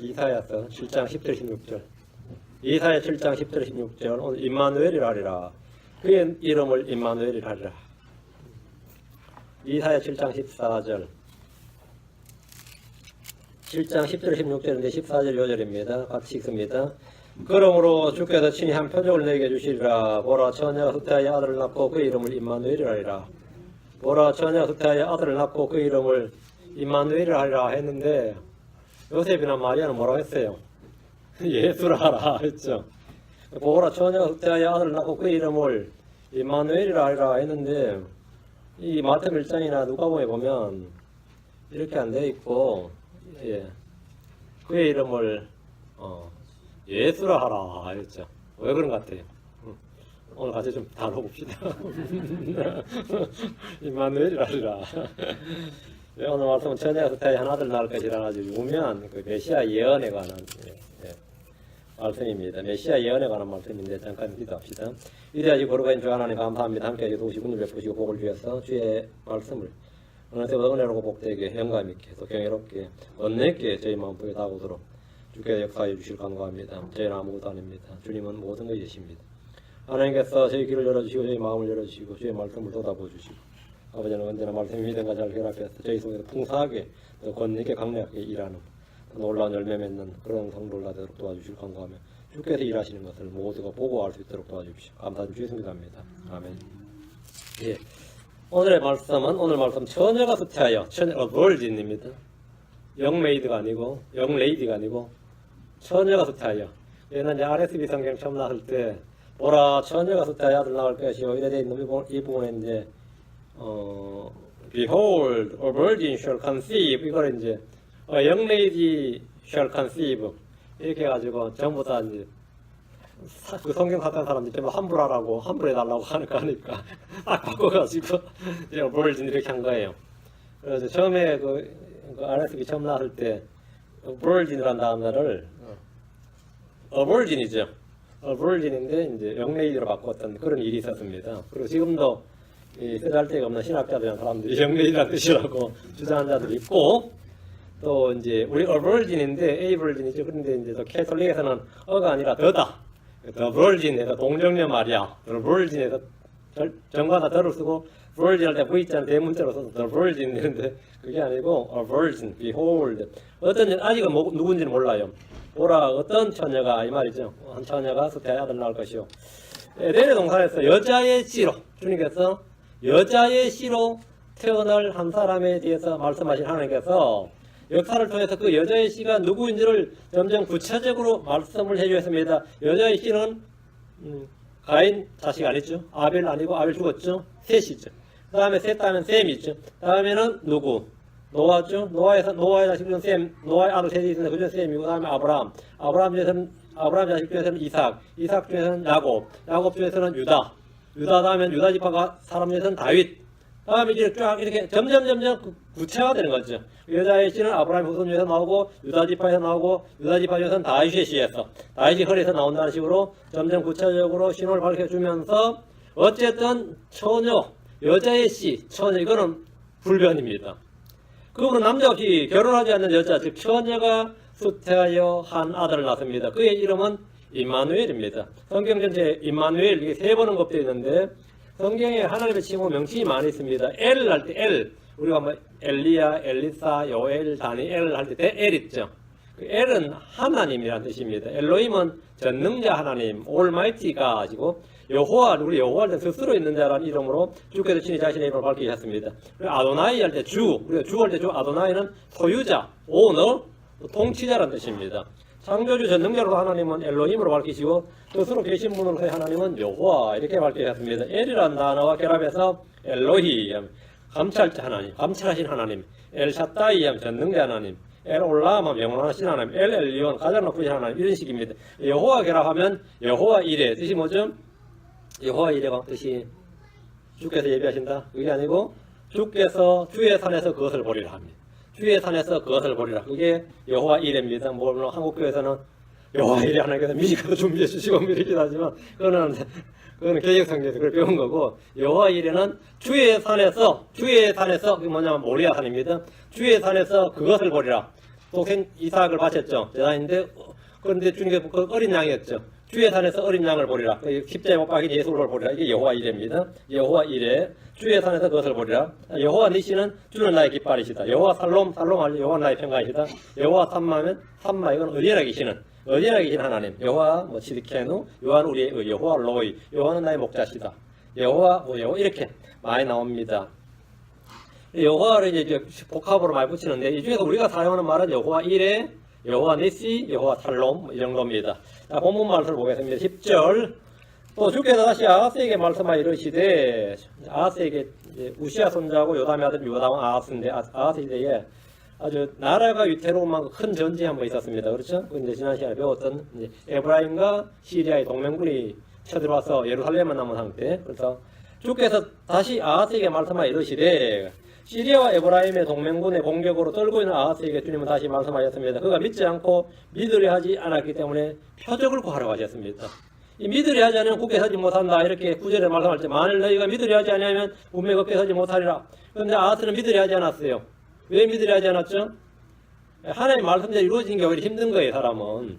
이사야서 7장 10절 16절. 이사야 7장 10절 16절. 오늘 임마누엘이라 하리라. 그의 이름을 임마누엘이라 하리라. 이사야 7장 14절. 7장 10절 16절인데 14절 요절입니다. 같이 읽습니다. 그러므로 주께서 친히 한 표적을 내게 주시리라. 보라, 처녀가 후태하여 아들을 낳고 그 이름을 임마누엘이라 하리라. 보라, 처녀가 후태하여 아들을 낳고 그 이름을 임마누엘이라 하리라 했는데, 요셉이나 마리아는 뭐라고 했어요? 예수라 하라 했죠. 보라, 처녀가 후태하여 아들을 낳고 그 이름을 임마누엘이라 하리라 했는데, 이 마태복음 1장이나 누가복음에 보면 이렇게 안 되어 있고, 그의 이름을 예수라 하라 했죠. 왜 그런 것 같아요? 오늘 같이 좀 다뤄봅시다. 임마누엘이라 하리라. 오늘 말씀은 처녀가 후태하여 한 아들 낳을 것이라는 아주 유명한 그 메시아 예언에 관한 말씀입니다. 메시아 예언에 관한 말씀인데 잠깐 기도합시다. 위대하시고 거룩하신 주 하나님 감사합니다. 함께 도우시고 은을 베푸시고 복을 주셔서 주의 말씀을 어느 때보다 은혜롭고 복되게 영감 있게 또 경이롭게 은혜있게 저희 마음 속에 다가오도록 주께서 역사해 주실 간구합니다. 저희는 아무것도 아닙니다. 주님은 모든 것이십니다. 하나님께서 저희 귀를 열어주시고 저희 마음을 열어주시고 주의 말씀을 쏟아부어 주시고 아버지는 언제나 말씀이 믿음과 잘 결합해서 저희 속에서 풍성하게 또 권위있게 강력하게 일하는 놀라운 열매 맺는 그런 성도를 나도록 도와주실 간구하며 주께서 일하시는 것을 모두가 보고 알 수 있도록 도와주십시오. 감사드리며 주의 성기도합니다. 아멘. 오늘 말씀 처녀가 후태하여 virgin입니다. 영메이드가 아니고 영레이디가 아니고 처녀가 후태하여. 얘는 이제 RSV 성경 처음 나왔을 때 보라, 처녀가 후태하여 아들 낳을 것이요 이래 돼 있는 이 부분에 이제 behold a virgin shall conceive 이걸 이제 a young lady shall conceive 이렇게 해가지고 전부 다 이제 그 성경 같은 사람들이 전부 함부라라고 함부해달라고 하니까 딱 바꿔가지고 이제 virgin 이렇게 한 거예요. 그래서 처음에 그 RSV 처음 나왔을 때 virgin이라는 단어를 a virgin이죠. a virgin인데 이제 young lady로 바꿨던 그런 일이 있었습니다. 그리고 지금도 이 쓰잘데가 없는 신학자들이나 사람들이 young lady라는 뜻이라고 주장하는 자들이 있고 또 이제 우리 a virgin인데 a virgin이죠. 그런데 이제 또 캐톨릭에서는 어가 아니라 더다. the virgin에서 동정녀 말이야. the virgin에서 정과다 더를 쓰고 virgin 할 때 V자는 대문자로 써서 the virgin 이런데 그게 아니고 a virgin, behold. 어떤 아직은 누군지는 몰라요. 보라 어떤 처녀가 이 말이죠. 한 처녀가 후태하여 아들 낳을 것이요. 에덴의 동산에서 여자의 씨로 주님께서 여자의 씨로 태어날 한 사람에 대해서 말씀하신 하나님께서 역사를 통해서 그 여자의 씨가 누구인지를 점점 구체적으로 말씀을 해주셨습니다. 여자의 씨는 가인 자식 아니죠. 아벨 아니고 아벨 죽었죠. 셋이죠. 그 다음에 셋 다음엔 셈이 있죠. 다음에는 누구? 노아죠. 노아의 자식 중에서는 셈, 노아의 아들 셋이 있는데 그중 셈이고, 그 다음에 아브라함 자식 중에서는 이삭 중에서는 야곱 중에서는 유다 다음엔 유다 지파가 사람 중에서는 다윗, 다음에 이제 쫙 이렇게 점점 구체화되는 거죠. 여자의 씨는 아브라함 후손 중에서 나오고 유다 지파에서 나오고 유다 지파 중에서는 다윗의 씨에서 다윗이 허리에서 나온다는 식으로 점점 구체적으로 신호를 밝혀주면서 어쨌든 처녀, 여자의 씨, 처녀 이거는 불변입니다. 그분은 남자 없이 결혼하지 않는 여자, 즉 처녀가 후태하여 한 아들을 낳습니다. 그의 이름은 임마누엘입니다. 성경 전체에 임마누엘 이게 세 번은 곱되어 있는데 성경에 하나님의 칭호 명칭이 많이 있습니다. 엘 할 때 엘, 우리가 뭐 엘리야, 엘리사, 요엘, 다니엘 할 때 엘 있죠. 그 엘은 하나님이라는 뜻입니다. 엘로힘은 전능자 하나님, 올마이티가 아시고 여호와, 우리 여호와 할 때 스스로 있는 자라는 이름으로 주께서 친히 자신의 이름을 밝히셨습니다. 그리고 아도나이 할 때 주, 우리가 주 할 때 주, 아도나이는 소유자, 오너, 통치자라는 뜻입니다. 창조주 전능자로 하나님은 엘로힘으로 밝히시고 스스로 계신 분으로 하나님은 여호와 이렇게 밝히셨습니다. 엘이라는 단어와 결합해서 엘로힘, 감찰자 하나님, 감찰하신 하나님, 엘샤다이 하면 전능자 하나님, 엘올람 하면 영원하신 하나님, 엘엘리온 가장 높으신 하나님 이런 식입니다. 여호와 결합하면 여호와 이레 뜻이 뭐죠? 여호와 이레가 뜻이 주께서 예비하신다 그게 아니고 주께서 주의 산에서 그것을 보리라 합니다. 주의 산에서 그것을 보리라. 그게 여호와 이레입니다. 물론 한국교회에서는 여호와 이레 하나님께서 미식가도 준비해 주시고 이러기도 하지만 그거는 개혁성경에서 그걸 배운 거고 여호와 이레는 주의 산에서 그 뭐냐면 모리아 산입니다. 주의 산에서 그것을 보리라. 동생 이삭을 바쳤죠. 제사인데 그런데 주님께서 그 어린 양이었죠. 주의 산에서 어린 양을 보리라. 십자에 못 박인 예수를 보리라. 이게 여호와 이레입니다. 여호와 이레. 주의 산에서 그것을 보리라. 여호와 니시는 주는 나의 깃발이시다. 여호와 살롬 알죠. 여호와 나의 평강이시다. 여호와 삼마면 삼마 이건 의리하게 계시는 하나님. 여호와 뭐 시드케누 여호와는 우리의 의. 여호와 로이 여호와는 나의 목자시다. 여호와 이렇게 많이 나옵니다. 여호와를 이제 복합으로 많이 붙이는데 이 중에서 우리가 사용하는 말은 여호와 이레, 여호와 니시, 여호와 살롬 이 정도입니다. 자, 본문 말씀을 보겠습니다. 10절 또 주께서 다시 아하스에게 말씀하여 이르시되 아하스에게 우시아 손자고 요담의 아들 요담 아하스인데 아하스 시대에 아주 나라가 위태로운 만큼 큰 전쟁이 한번 있었습니다. 그렇죠? 근데 지난 시간에 배웠던 에브라임과 시리아의 동맹군이 쳐들어와서 예루살렘만 남은 상태. 그래서 주께서 다시 아하스에게 말씀하여 이르시되 시리아와 에브라임의 동맹군의 공격으로 떨고 있는 아하스에게 주님은 다시 말씀하셨습니다. 그가 믿지 않고 믿으려 하지 않았기 때문에 표적을 구하라고 하셨습니다. 이 믿으려 하지 않으면 굳게 서지 못한다 이렇게 구절에 말씀할 때 만일 너희가 믿으려 하지 않으면 운명에 굳게 서지 못하리라. 그런데 아하스는 믿으려 하지 않았어요. 왜 믿으려 하지 않았죠? 하나님 말씀대로 이루어지는 게 오히려 힘든 거예요. 사람은.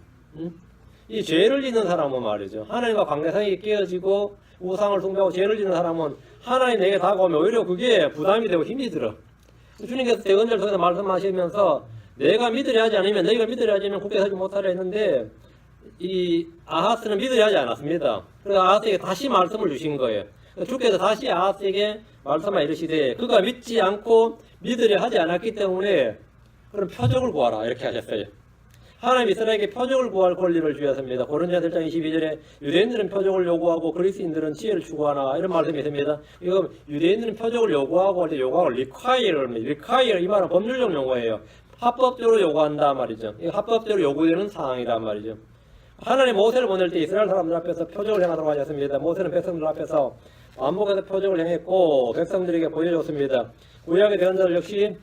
이 죄를 짓는 사람은 말이죠. 하나님과 관계성이 깨어지고 우상을 숭배하고 죄를 짓는 사람은 하나님 내게 다가오면 오히려 그게 부담이 되고 힘이 들어. 주님께서 대언자를 통해서 말씀하시면서 내가 믿으려 하지 않으면 너희가 믿으려 하지 않으면 굳게 서지 못하려 했는데 이 아하스는 믿으려 하지 않았습니다. 그래서 아하스에게 다시 말씀을 주신 거예요. 주께서 다시 아하스에게 말씀하여 이르시되 그가 믿지 않고 믿으려 하지 않았기 때문에 그럼 표적을 구하라 이렇게 하셨어요. 하나님 이스라엘에게 표적을 구할 권리를 주셨습니다. 고린도전서 1장 22절에 유대인들은 표적을 요구하고 그리스인들은 지혜를 추구하나 이런 말씀이 있습니다. 이거 유대인들은 표적을 요구하고 할 때 요구하고 require 이 말은 법률적 용어예요. 합법적으로 요구한다 말이죠. 이 합법적으로 요구되는 상황이란 말이죠. 하나님 모세를 보낼 때 이스라엘 사람들 앞에서 표적을 행하도록 하셨습니다. 모세는 백성들 앞에서 완복해서 표적을 행했고 백성들에게 보여줬습니다. 구약의 대언자들 역시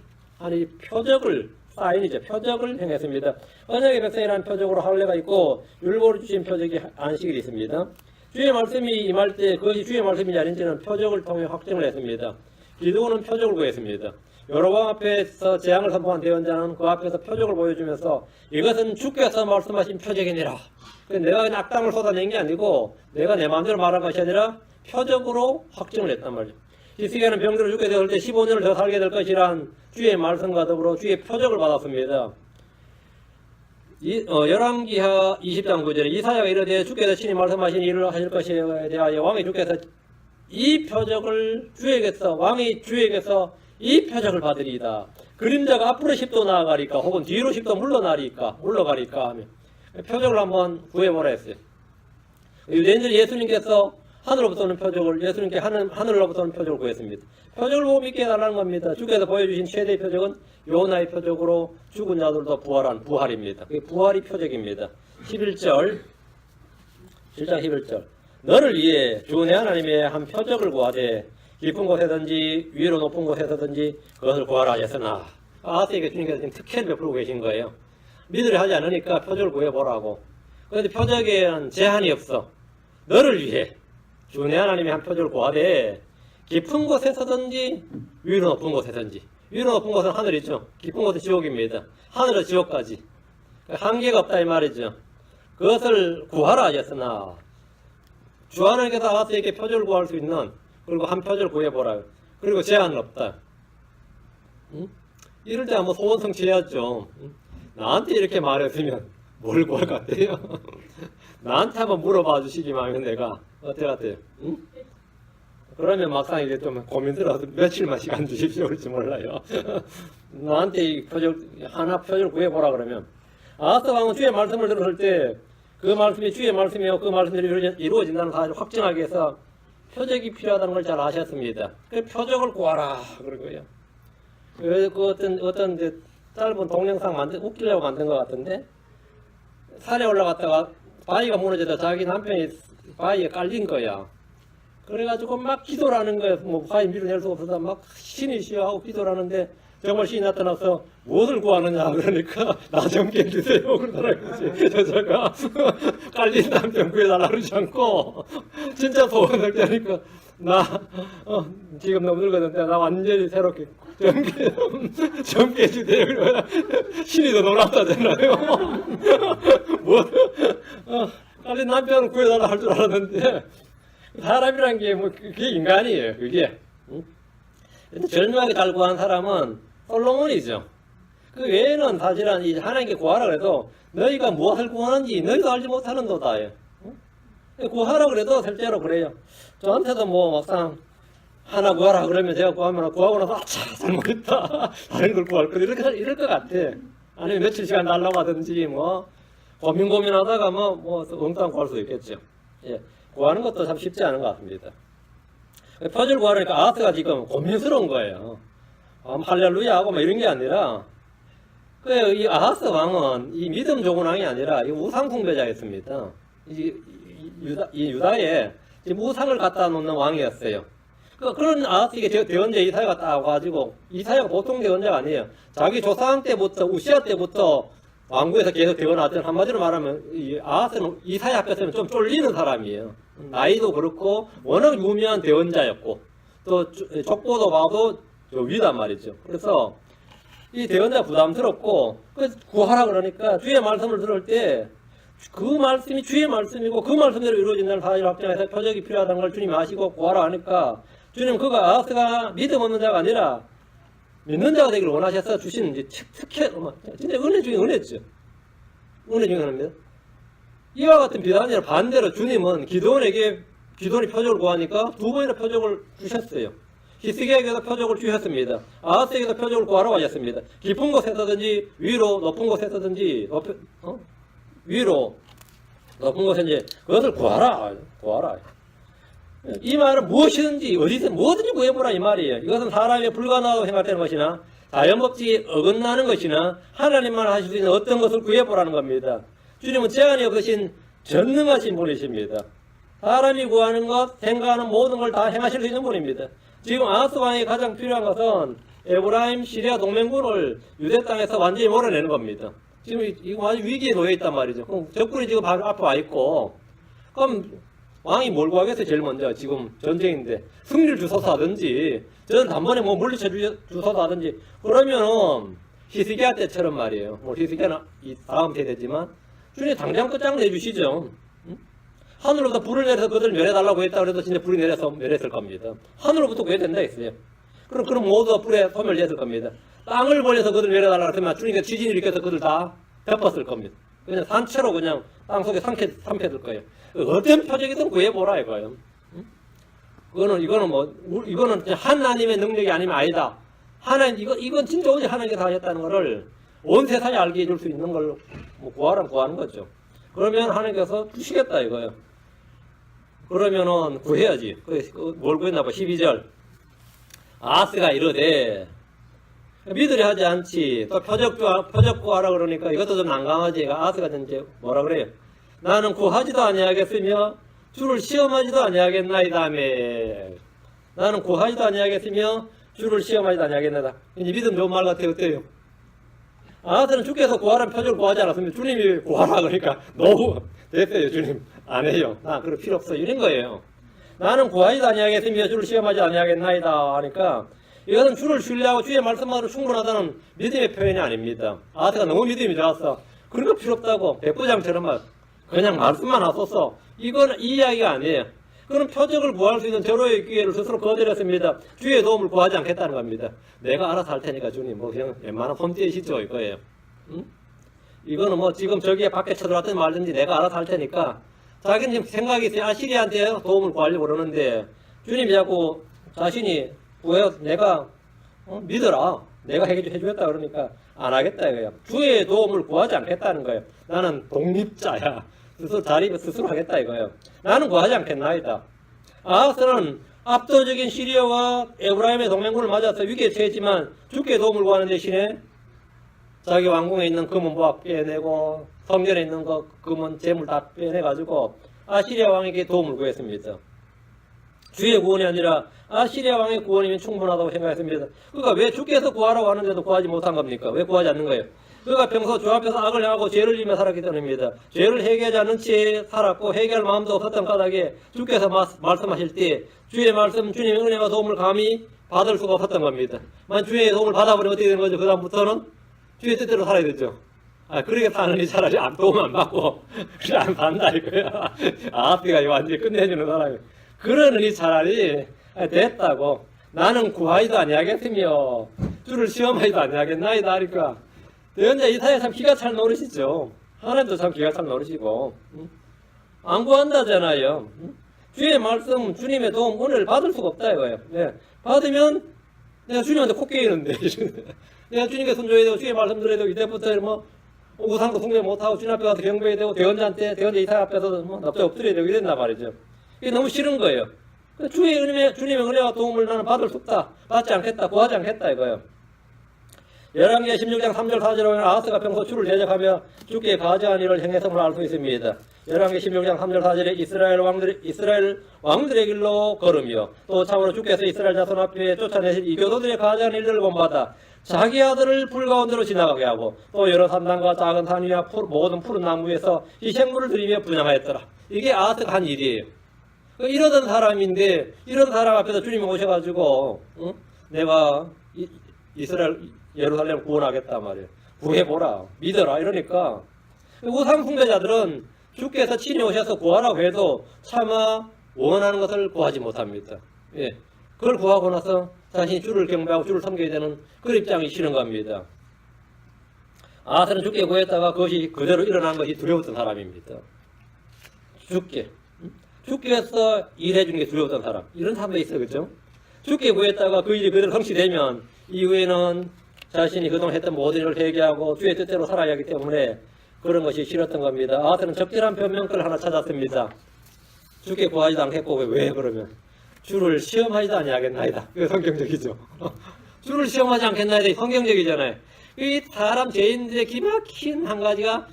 이 표적을 사인이죠. 표적을 행했습니다. 언약의 백성이라는 표적으로 할례가 있고 율법을 주신 표적이 안식일이 있습니다. 주의 말씀이 임할 때 그것이 주의 말씀이지 아닌지는 표적을 통해 확정을 했습니다. 기드온은 표적을 구했습니다. 여로보암 앞에서 재앙을 선포한 대언자는 그 앞에서 표적을 보여주면서 이것은 주께서 말씀하신 표적이니라. 내가 그냥 악담을 쏟아낸 게 아니고 내가 내 마음대로 말한 것이 아니라 표적으로 확정을 했단 말이죠. 히스기야는 병들어 죽게 되었을 때 15년을 더 살게 될 것이란 주의 말씀과 더불어 주의 표적을 받았습니다. 열왕기하 20장 9절에 이사야가 이르되 주께서 친히 말씀하신 일을 하실 것에 대하여 왕이 주께서 이 표적을 왕이 주에게서 이 표적을 받으리이다. 그림자가 앞으로 10도 나아가리까 혹은 뒤로 10도 물러가리까 하며 표적을 한번 구해보라 했어요. 유대인들이 예수님께서 하늘로부터 오는 표적을 예수님께 하늘로부터 오는 표적을 구했습니다. 표적을 보고 믿게 해달라는 겁니다. 주께서 보여주신 최대의 표적은 요나의 표적으로 죽은 자들도 부활한 부활입니다. 그게 부활이 표적입니다. 7장 11절 너를 위해 주 내 하나님의 한 표적을 구하되 깊은 곳에든지 위로 높은 곳에서든지 그것을 구하라 하셨으나 아하스에게 주님께서 지금 특혜를 베풀고 계신 거예요. 믿으려 하지 않으니까 표적을 구해보라고. 그런데 표적에는 제한이 없어. 너를 위해 주 내 하나님의 한 표적을 구하되 깊은 곳에서든지 위로 높은 곳에든지 위로 높은 곳은 하늘이죠. 깊은 곳은 지옥입니다. 하늘은 지옥까지 한계가 없다 이 말이죠. 그것을 구하라 하셨으나 주 하나님께서 아하스에게 표적을 구할 수 있는 그리고 한 표적을 구해보라. 그리고 제한은 없다. 이럴 때 한번 소원 성취해야죠. 나한테 이렇게 말했으면 뭘 구할 것 같아요? 나한테 한번 물어봐 주시기만 하면 내가 어때 같아요? 그러면 막상 이제 좀 고민들어서 며칠만 시간 주십시오 그럴지 몰라요. 나한테 이 표적을 구해보라 그러면 아하스 왕은 주의 말씀을 들었을 때 그 말씀이 주의 말씀이요 그 말씀대로 이루어진다는 사실을 확증하기 위해서 표적이 필요하다는 걸 잘 아셨습니다. 그 표적을 구하라 그러고요. 그 어떤 이제 짧은 동영상 웃기려고 만든 것 같은데 산에 올라갔다가 바위가 무너져서 자기 남편이 바위에 깔린 거야. 그래가지고 막 기도를 하는 거야. 뭐 바위 밀어낼 수가 없어서 막 신이 쉬어하고 기도를 하는데 정말 신이 나타나서 무엇을 구하느냐 그러니까 나 좀 깨주세요 그러더라고요. 여자가 깔린 남편 구해달라 그러지 않고 진짜 소원을 깨니까 나 지금 너무 늙었는데 나 완전히 새롭게 젊게 해주세요. 신이 더 놀았다잖아요. 뭐 빨리 남편을 구해달라 할 줄 알았는데 사람이란 게 뭐 그게 인간이에요. 그게 절묘하게 잘 구한 사람은 솔로몬이죠. 그 외에는 사실은 이 하나님께 구하라 그래도 너희가 무엇을 구하는지 너희도 알지 못하는도다. 구하라 그래도 실제로 그래요. 저한테도 뭐 막상 하나 구하라 그러면 제가 구하고 나서 아차 잘못했다 다른 걸 구할 거 이럴 것 같아. 아니면 며칠 시간 달라고 하든지 뭐 고민하다가 뭐 엉뚱한 구할 수도 있겠죠. 예, 구하는 것도 참 쉽지 않은 것 같습니다. 표절 구하려니까 아하스가 지금 고민스러운 거예요. 할렐루야 하고 뭐 이런 게 아니라 이 아하스 왕은 이 믿음 좋은 왕이 아니라 이 우상 숭배자였습니다. 이 유다에 우상을 갖다 놓는 왕이었어요. 그런 아하스에게 대언자 이사야가 딱 와가지고, 이사야가 보통 대언자가 아니에요. 자기 조상 때부터 우시아 때부터 왕국에서 계속 대언하던, 한마디로 말하면 이 아하스는 이사야 앞에서는 좀 쫄리는 사람이에요. 나이도 그렇고 워낙 유명한 대언자였고 또 족보도 봐도 위단 말이죠. 그래서 이 대언자 부담스럽고 구하라 그러니까 주의 말씀을 들을 때 그 말씀이 주의 말씀이고 그 말씀대로 이루어진다는 사실 확정해서 표적이 필요하다는 걸 주님이 아시고 구하라 하니까 주님 그가 아하스가 믿음 없는 자가 아니라 믿는 자가 되기를 원하셔서 주신 특혜 진짜 은혜 중에 은혜죠. 은혜 중에 은혜입니다. 이와 같은 비단이 아니라 반대로 주님은 기도원이 표적을 구하니까 두 번이나 표적을 주셨어요. 히스기야에게도 표적을 주셨습니다. 아하스에게도 표적을 구하라고 하셨습니다. 깊은 곳에서든지 위로 높은 곳에서든지 위로 높은 곳에든지 그것을 구하라. 이 말은 무엇이든지 어디서 뭐든지 구해보라 이 말이에요. 이것은 사람의 불가능하다고 생각되는 것이나 자연법칙에 어긋나는 것이나 하나님만 하실 수 있는 어떤 것을 구해보라는 겁니다. 주님은 제한이 없으신 전능하신 분이십니다. 사람이 구하는 것, 생각하는 모든 걸 다 행하실 수 있는 분입니다. 지금 아하스 왕이 가장 필요한 것은 에브라임 시리아 동맹군을 유대 땅에서 완전히 몰아내는 겁니다. 지금 이거 아주 위기에 놓여 있단 말이죠. 그럼 적군이 지금 바로 앞에 와 있고, 그럼 왕이 뭘 구하겠어요? 제일 먼저 지금 전쟁인데 승리를 주소서 하든지 저는 단번에 뭐 물리쳐 주소서 하든지 그러면은 히스기야 때처럼 말이에요. 뭐 히스기야는 이 다음 세대지만 주님 당장 끝장 내주시죠. 하늘로부터 불을 내려서 그들을 멸해달라고 했다 그래도 진짜 불이 내려서 멸했을 겁니다. 하늘로부터 구해야 된다 했어요. 그럼 모두 불에 소멸됐을 겁니다. 땅을 벌려서 그들을 멸해달라고 했으면 주님께서 지진을 일으켜서 그들 다 덮었을 겁니다. 그냥 산채로 그냥 땅속에 삼켜둘 거예요. 어떤 표적이든 구해보라 이거예요. 이거는 하나님의 능력이 아니면 아니다. 이건 진짜 오직 하나님께서 하셨다는 거를 온 세상이 알게 해줄 수 있는 걸 구하는 거죠. 그러면 하나님께서 주시겠다 이거예요. 그러면은 구해야지. 뭘 구했나 봐. 12절. 아하스가 이르되 믿으려 하지 않지. 또 표적 구하라 그러니까 이것도 좀 난감하지. 아하스가 이제 뭐라 그래요? 나는 구하지도 아니하겠으며 주를 시험하지도 아니하겠나이다며. 나는 구하지도 아니하겠으며 주를 시험하지도 아니하겠나이다. 이제 믿음 좋은 말 같아요. 어때요? 아하스는 주께서 구하라는 표적을 구하지 않았으면 주님이 구하라 그러니까 너무 됐어요. 주님 안 해요. 나 그럴 필요 없어. 이런 거예요. 나는 구하지도 아니하겠으며 주를 시험하지 아니하겠나이다 하니까 이것은 주를 신뢰하고 주의 말씀만으로 충분하다는 믿음의 표현이 아닙니다. 아하스가 너무 믿음이 좋았어. 그런 거 필요 없다고 백부장처럼 그냥 말씀만 하소서. 이거는 이 이야기가 아니에요. 그런 표적을 구할 수 있는 절호의 기회를 스스로 거절했습니다. 주의 도움을 구하지 않겠다는 겁니다. 내가 알아서 할 테니까 주님 그냥 웬만한 폼띄시죠 이거예요. 이거는 지금 저기에 밖에 쳐들어왔든 말든지 내가 알아서 할 테니까 자기는 지금 생각이 있어요. 시리아한테 도움을 구하려고 그러는데 주님이 자꾸 자신이 구해요. 내가 믿어라. 내가 해주겠다 그러니까 안 하겠다 이거예요. 주의 도움을 구하지 않겠다는 거예요. 나는 독립자야. 스스로 하겠다 이거예요. 나는 구하지 않겠나이다. 아하스는 압도적인 시리아와 에브라임의 동맹군을 맞아서 위기에 처했지만 주께 도움을 구하는 대신에 자기 왕궁에 있는 금은 보화 빼내고 성전에 있는 금은 재물 다 빼내가지고 아시리아 왕에게 도움을 구했습니다. 주의 구원이 아니라 아시리아 왕의 구원이면 충분하다고 생각했습니다. 그러니까 왜 주께서 구하라고 하는데도 구하지 못한 겁니까? 왜 구하지 않는 거예요? 그가 평소 주 앞에서 악을 행하고 죄를 지며 살았기 때문입니다. 죄를 회개하지 않는 채 살았고 회개할 마음도 없었던 까닭에 주께서 말씀하실 때 주의 말씀, 주님의 은혜와 도움을 감히 받을 수가 없었던 겁니다. 만 주의 도움을 받아버리면 어떻게 되는 거죠? 그 다음부터는 주의 뜻대로 살아야 되죠. 그렇게 사느니 차라리 도움 안 받고 그래 안 산다 이거야. 앞뒤가 완전히 끝내주는 사람이. 그러느니 차라리 됐다고. 나는 구하지도 아니하겠으며 주를 시험하지도 아니하겠나이다 하니까 대언자 이사야 참 기가 찰 노릇이죠. 하나님도 참 기가 찰 노릇이고 안 구한다잖아요. 주의 말씀, 주님의 도움, 은혜를 받을 수가 없다 이거예요. 네. 받으면 내가 주님한테 코 깨이는데 내가 주님께 손줘야 되고 주의 말씀 들어야 되고 이때부터 뭐 우상도 숭배 못하고 주님 앞에 가서 경배해야 되고 대언자 이사야 앞에서 뭐 납작 엎드려야 되고 이랬단 말이죠. 이게 너무 싫은 거예요. 주님의 은혜와 도움을 나는 받을 수 없다. 받지 않겠다. 구하지 않겠다 이거예요. 열왕기하 16장 3절 4절에 보면 아하스가 평소 주를 대적하며 주께 가증한 일을 행했음을 알 수 있습니다. 열왕기 16장 3절 4절에 이스라엘 왕들의 길로 걸으며 또 참으로 주께서 이스라엘 자손 앞에 쫓아내신 이교도들의 가증한 일들을 본받아 자기 아들을 불 가운데로 지나가게 하고 또 여러 산당과 작은 산 위와 모든 푸른 나무 위에서 이 생물을 드리며 분양하였더라. 이게 아하스가 한 일이에요. 이러던 사람인데 이런 사람 앞에서 주님이 오셔가지고 내가 이스라엘 예루살렘 구원하겠다 말이에요. 구해보라 믿어라 이러니까 우상 숭배자들은 주께서 친히 오셔서 구하라고 해도 차마 원하는 것을 구하지 못합니다. 예. 그걸 구하고 나서 자신이 주를 경배하고 주를 섬겨야 되는 그 입장이 싫은 겁니다. 아하스는 주께 구했다가 그것이 그대로 일어난 것이 두려웠던 사람입니다. 주께서 일해주는 게 두려웠던 사람. 이런 사람도 있어, 그죠? 주께 구했다가 그 일이 그대로 성취되면 이후에는 자신이 그동안 했던 모든 일을 회개하고 주의 뜻대로 살아야 하기 때문에 그런 것이 싫었던 겁니다. 아하스는 적절한 변명거를 하나 찾았습니다. 주께 구하지도 않겠고 왜 그러면? 주를 시험하지도 아니하겠나이다. 그게 성경적이죠. 주를 시험하지 않겠나이다. 성경적이잖아요. 이 사람 죄인들의 기막힌 한 가지가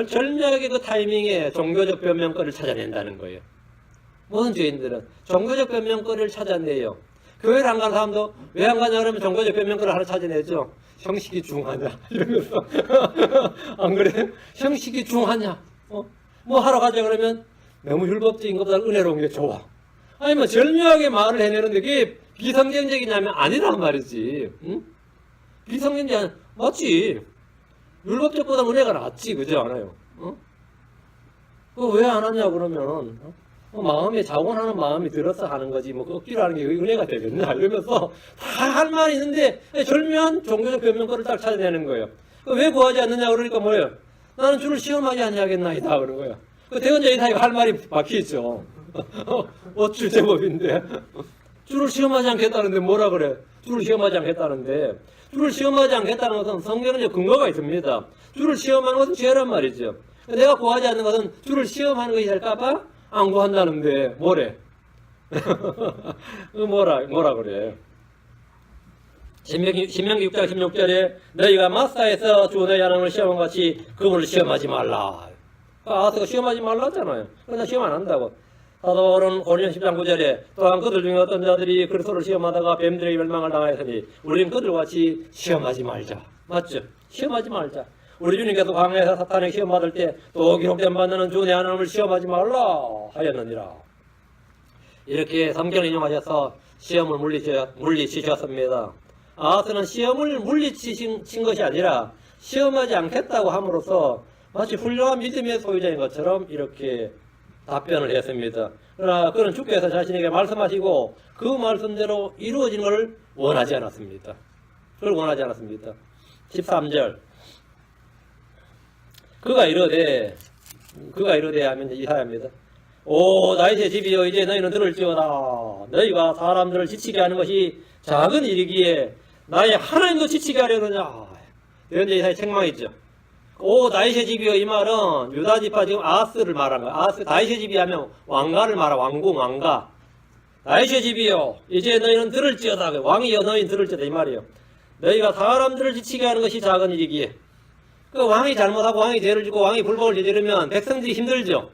절묘하게 그 타이밍에 종교적 변명거를 찾아낸다는 거예요. 모든 죄인들은 종교적 변명거리를 찾아내요. 교회를 안 가는 사람도 왜 안 가냐 그러면 종교적 변명거리를 하나 찾아내죠. 형식이 중하냐 이러면서 안 그래? 형식이 중하냐? 뭐 하러 가자 그러면 너무 율법적인 것보다 은혜로운 게 좋아. 아니 뭐 절묘하게 말을 해내는데 그게 비성경적이냐면 아니란 말이지. 응? 비성경적이 아니 맞지. 율법적보다 은혜가 낫지 그죠 않아요? 그거 왜 안 하냐 그러면 마음에 자원하는 마음이 들어서 하는 거지 뭐 억지로 하는 게 은혜가 되겠냐 이러면서 다 할 말이 있는데 절묘한 종교적 변명거를 딱 찾아내는 거예요. 왜 구하지 않느냐 그러니까 뭐예요? 나는 주를 시험하지 아니하겠나이다 그런 거예요. 그 대언자 이사야가 할 말이 막히죠. 어쩔 제법인데 주를 시험하지 않겠다는데 뭐라 그래? 주를 시험하지 않겠다는데 주를 시험하지 않겠다는 것은 성경에 근거가 있습니다. 주를 시험하는 것은 죄란 말이죠. 내가 구하지 않는 것은 주를 시험하는 것이 될까봐 안 구한다는데 뭐래? 뭐라 그래? 신명기 6장 16절에 너희가 마사에서 주 너희 하나님을 시험한 같이 그분을 시험하지 말라. 아하스가 시험하지 말라잖아요. 그러나 시험 안 한다고. 사도 바울은 고린도 10장 9절에 또한 그들 중에 어떤 자들이 그리스도를 시험하다가 뱀들에게 멸망을 당하였으니 우리는 그들과 같이 시험하지 말자. 맞죠? 시험하지 말자. 우리 주님께서 광야에서 사탄에게 시험받을 때 또 기록된 바는 주 내 하나님을 시험하지 말라 하였느니라. 이렇게 성경을 인용하셔서 시험을 물리치셨습니다. 아하스는 시험을 물리치신 것이 아니라 시험하지 않겠다고 함으로써 마치 훌륭한 믿음의 소유자인 것처럼 이렇게 답변을 했습니다. 그러나 그는 주께서 자신에게 말씀하시고 그 말씀대로 이루어지는 것을 원하지 않았습니다. 그걸 원하지 않았습니다. 13절 그가 이르되 하면 이사야입니다. 오 다윗의 집이여 이제 너희는 들을지어다. 너희가 사람들을 지치게 하는 것이 작은 일이기에 나의 하나님도 지치게 하려느냐. 이런 이사야 책망이죠. 오 다윗의 집이여 이 말은 유다 지파 지금 아하스를 말한 거야. 아하스 다윗의 집이 하면 왕가를 말하 왕궁 왕가. 다윗의 집이여 이제 너희는 들을지어다. 왕이여 너희는 들을지어다 이 말이에요. 너희가 사람들을 지치게 하는 것이 작은 일이기에 그 왕이 잘못하고 왕이 죄를 짓고 왕이 불법을 저지르면 백성들이 힘들죠.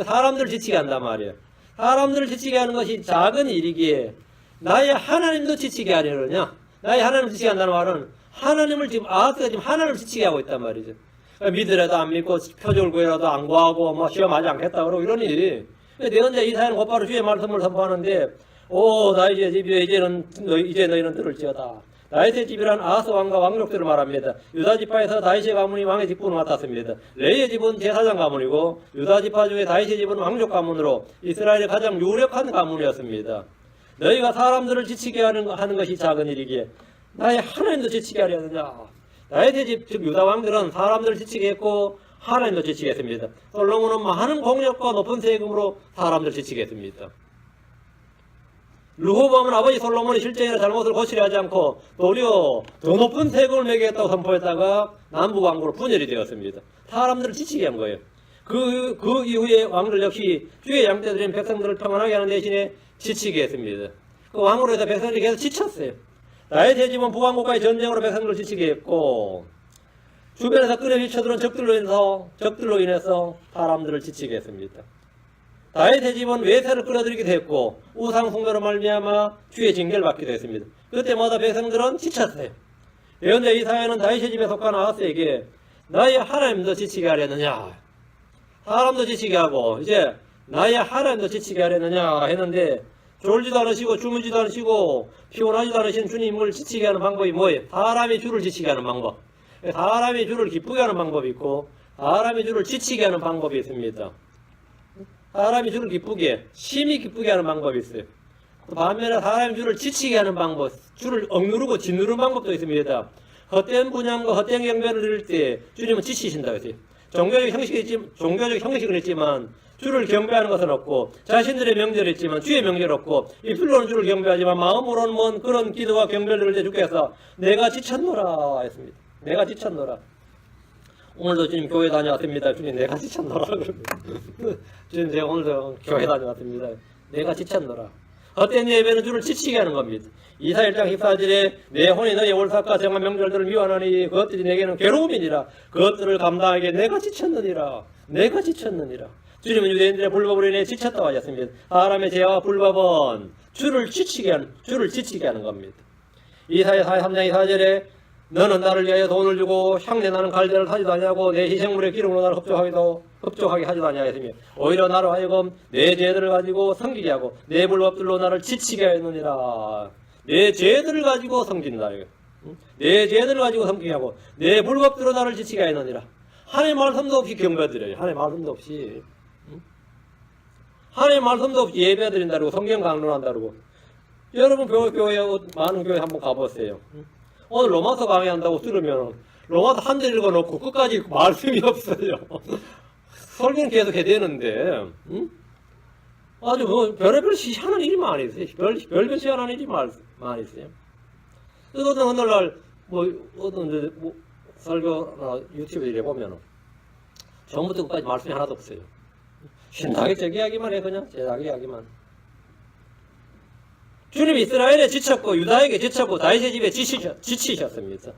사람들을 지치게 한단 말이에요. 사람들을 지치게 하는 것이 작은 일이기에 나의 하나님도 지치게 하려느냐. 나의 하나님을 지치게 한다는 말은 하나님을 지금 아하스가 지금 하나님을 지치게 하고 있단 말이죠. 믿으라도 안 믿고 표적을 구해라도 안 구하고 뭐 시험하지 않겠다 그러고 이러니 내 혼자 이사야는 곧바로 주의 말씀을 선포하는데 나의 집이여 이제 너희는 들을지어다. 다윗의 집이란 아하스 왕과 왕족들을 말합니다. 유다 지파에서 다윗의 가문이 왕의 직분을 맡았습니다. 레이의 집은 제사장 가문이고 유다 지파 중에 다윗의 집은 왕족 가문으로 이스라엘의 가장 유력한 가문이었습니다. 너희가 사람들을 지치게 하는 것이 작은 일이기에 나의 하나님도 지치게 하려느냐. 다윗의 집, 즉 유다 왕들은 사람들을 지치게 했고 하나님도 지치게 했습니다. 솔로몬은 많은 공력과 높은 세금으로 사람들을 지치게 했습니다. 르호보암은 아버지 솔로몬이 실제로 잘못을 고치려 하지 않고 도리어 더 높은 세금을 매기겠다고 선포했다가 남북 왕국으로 분열이 되었습니다. 사람들을 지치게 한 거예요. 그 이후에 왕들 역시 주의 양떼들인 백성들을 평안하게 하는 대신에 지치게 했습니다. 그 왕으로 해서 백성들이 계속 지쳤어요. 다윗의 집은 북왕국과의 전쟁으로 백성들을 지치게 했고 주변에서 끄레비 쳐들은 적들로 인해서 사람들을 지치게 했습니다. 다윗의 집은 외세를 끌어들이기도 했고 우상 숭배로 말미암아 주의 징계를 받기도 했습니다. 그때마다 백성들은 지쳤어요. 예언자 이사야는 다윗의 집에 속한 아하스에게 나의 하나님도 지치게 하려느냐, 사람도 지치게 하고 이제 나의 하나님도 지치게 하려느냐 했는데 졸지도 않으시고 주무지도 않으시고 피곤하지도 않으신 주님을 지치게 하는 방법이 뭐예요? 사람이 주를 지치게 하는 방법. 사람이 주를 기쁘게 하는 방법이 있고 사람이 주를 지치게 하는 방법이 있습니다. 사람이 주를 기쁘게, 심히 기쁘게 하는 방법이 있어요. 반면에 사람이 주를 지치게 하는 방법, 주를 억누르고 짓누르는 방법도 있습니다. 헛된 분양과 헛된 경배를 드릴 때 주님은 지치신다고 했어요. 종교적 형식은 있지만 주를 경배하는 것은 없고 자신들의 명절이 있지만 주의 명절 없고 입술로는 주를 경배하지만 마음으로는 뭔 그런 기도와 경배를 드릴 때 주께서 내가 지쳤노라 했습니다. 내가 지쳤노라. 오늘도 주님 교회 다녀왔습니다. 주님 내가 지쳤노라. 주님 제가 오늘도 교회 다녀왔습니다. 내가 지쳤노라. 헛된 예배는 주를 지치게 하는 겁니다. 이사야 1장 14절에 내 혼이 너의 월삭과 정한 명절들을 미워하노니 그것들이 내게는 괴로움이니라. 그것들을 감당하기에 내가 지쳤느니라. 내가 지쳤느니라. 주님은 유대인들의 불법으로 인해 지쳤다고 하셨습니다. 사람의 죄와 불법은 주를 지치게 하는 겁니다. 이사야 43장 24절에 너는 나를 위하여 돈을 주고 향내 나는 갈대를 사지도 아니하고 내 희생물의 기름으로 나를 흡족하게 하지도 아니하였으며 오히려 나로 하여금 내 죄들을 가지고 섬기게 하고 내 불법들로 나를 지치게 하였느니라. 내 죄들을 가지고 섬긴다. 내 죄들을 가지고 섬기게 하고 내 불법들로 나를 지치게 하였느니라. 하나님의 말씀도 없이 경배드려요. 하나님의 말씀도 없이. 하나님의 말씀도 없이 예배드린다고 성경 강론한다고. 여러분 교회 많은 교회 한번 가보세요. 오늘 로마서 강의한다고 들으면 로마서 한 절 읽어놓고 끝까지 말씀이 없어요. 설교는 계속 해야 되는데 아주 뭐 별의별 희한한 일이 많이 있어요. 별별 희한한 일이 많이 있어요. 어떤 오늘날 어떤 설교나 유튜브에 보면 처음부터 끝까지 말씀이 하나도 없어요. 신나게 제 이야기만 해 그냥 제 이야기만. 주님이 이스라엘에 지쳤고 유다에게 지쳤고 다윗의 집에 지치셨습니다.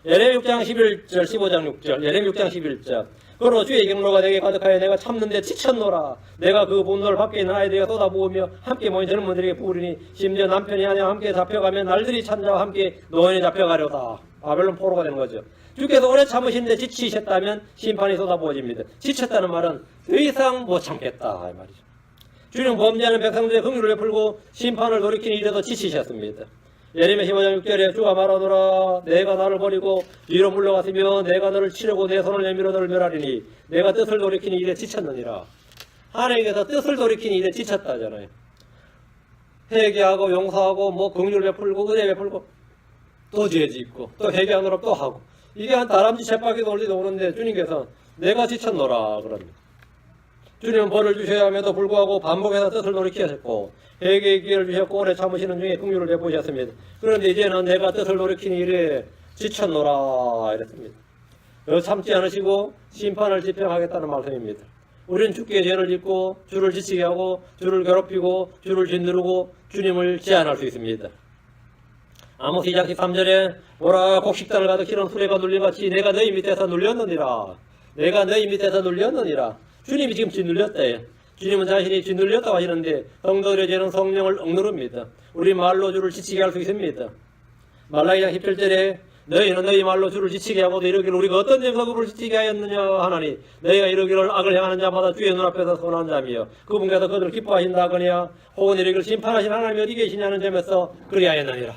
예레미야 6장 11절 15장 6절 예레미야 6장 11절 그러나 주의 경로가 내게 가득하여 내가 참는데 지쳤노라. 내가 그 분노를 밖에 있는 아이들에게 쏟아부으며 함께 모인 젊은들에게 부으리니 심지어 남편이 아내와 함께 잡혀가면 날들이 찬자와 함께 노인이 잡혀가려다. 바벨론 포로가 되는 거죠. 주께서 오래 참으시는데 지치셨다면 심판이 쏟아부어집니다. 지쳤다는 말은 더 이상 못 참겠다 이 말이죠. 주님 범죄하는 백성들의 긍휼을 베풀고 심판을 돌이키는 일에도 지치셨습니다. 예레미야 15장 6절에 주가 말하노라. 내가 나를 버리고 뒤로 물러갔으며 내가 너를 치려고 내 손을 내밀어 너를 멸하리니 내가 뜻을 돌이키는 일에 지쳤느니라. 하나님께서 뜻을 돌이키는 일에 지쳤다잖아요. 회개하고 용서하고 긍휼을 베풀고 은혜 베풀고 또 죄 짓고 또 회개하노라 또 하고 이게 한 다람쥐 쳇바퀴 돌리도 오는데 주님께서 내가 지쳤노라 그럽니다. 주님은 벌을 주셔야 함에도 불구하고 반복해서 뜻을 돌이키셨고 회개의 기회를 주셨고 오래 참으시는 중에 긍휼을 베푸셨습니다. 그런데 이제는 내가 뜻을 돌이키는 일에 지쳤노라 이랬습니다. 참지 않으시고 심판을 집행하겠다는 말씀입니다. 우리는 주께 죄를 짓고 주를 지치게 하고 주를 괴롭히고 주를 짓누르고 주님을 제한할 수 있습니다. 아모스 2장 13절에 오라 곡식단을 가득 실은 수레가 눌림같이 내가 너희 밑에서 눌렸느니라. 내가 너희 밑에서 눌렸느니라. 주님이 지금 짓눌렸대요. 주님은 자신이 짓눌렸다고 하시는데 성도들의 죄는 성령을 억누릅니다. 우리 말로 주를 지치게 할 수 있습니다. 말라기장 17절에 너희는 너희 말로 주를 지치게 하고도 이러기를 우리가 어떤 점에서 그를 지치게 하였느냐 하나니 너희가 이러기를 악을 행하는 자마다 주의 눈앞에서 선한 자며 그분께서 그들을 기뻐하신다거니와 혹은 이러기를 심판하신 하나님이 어디 계시냐는 점에서 그리하였느니라.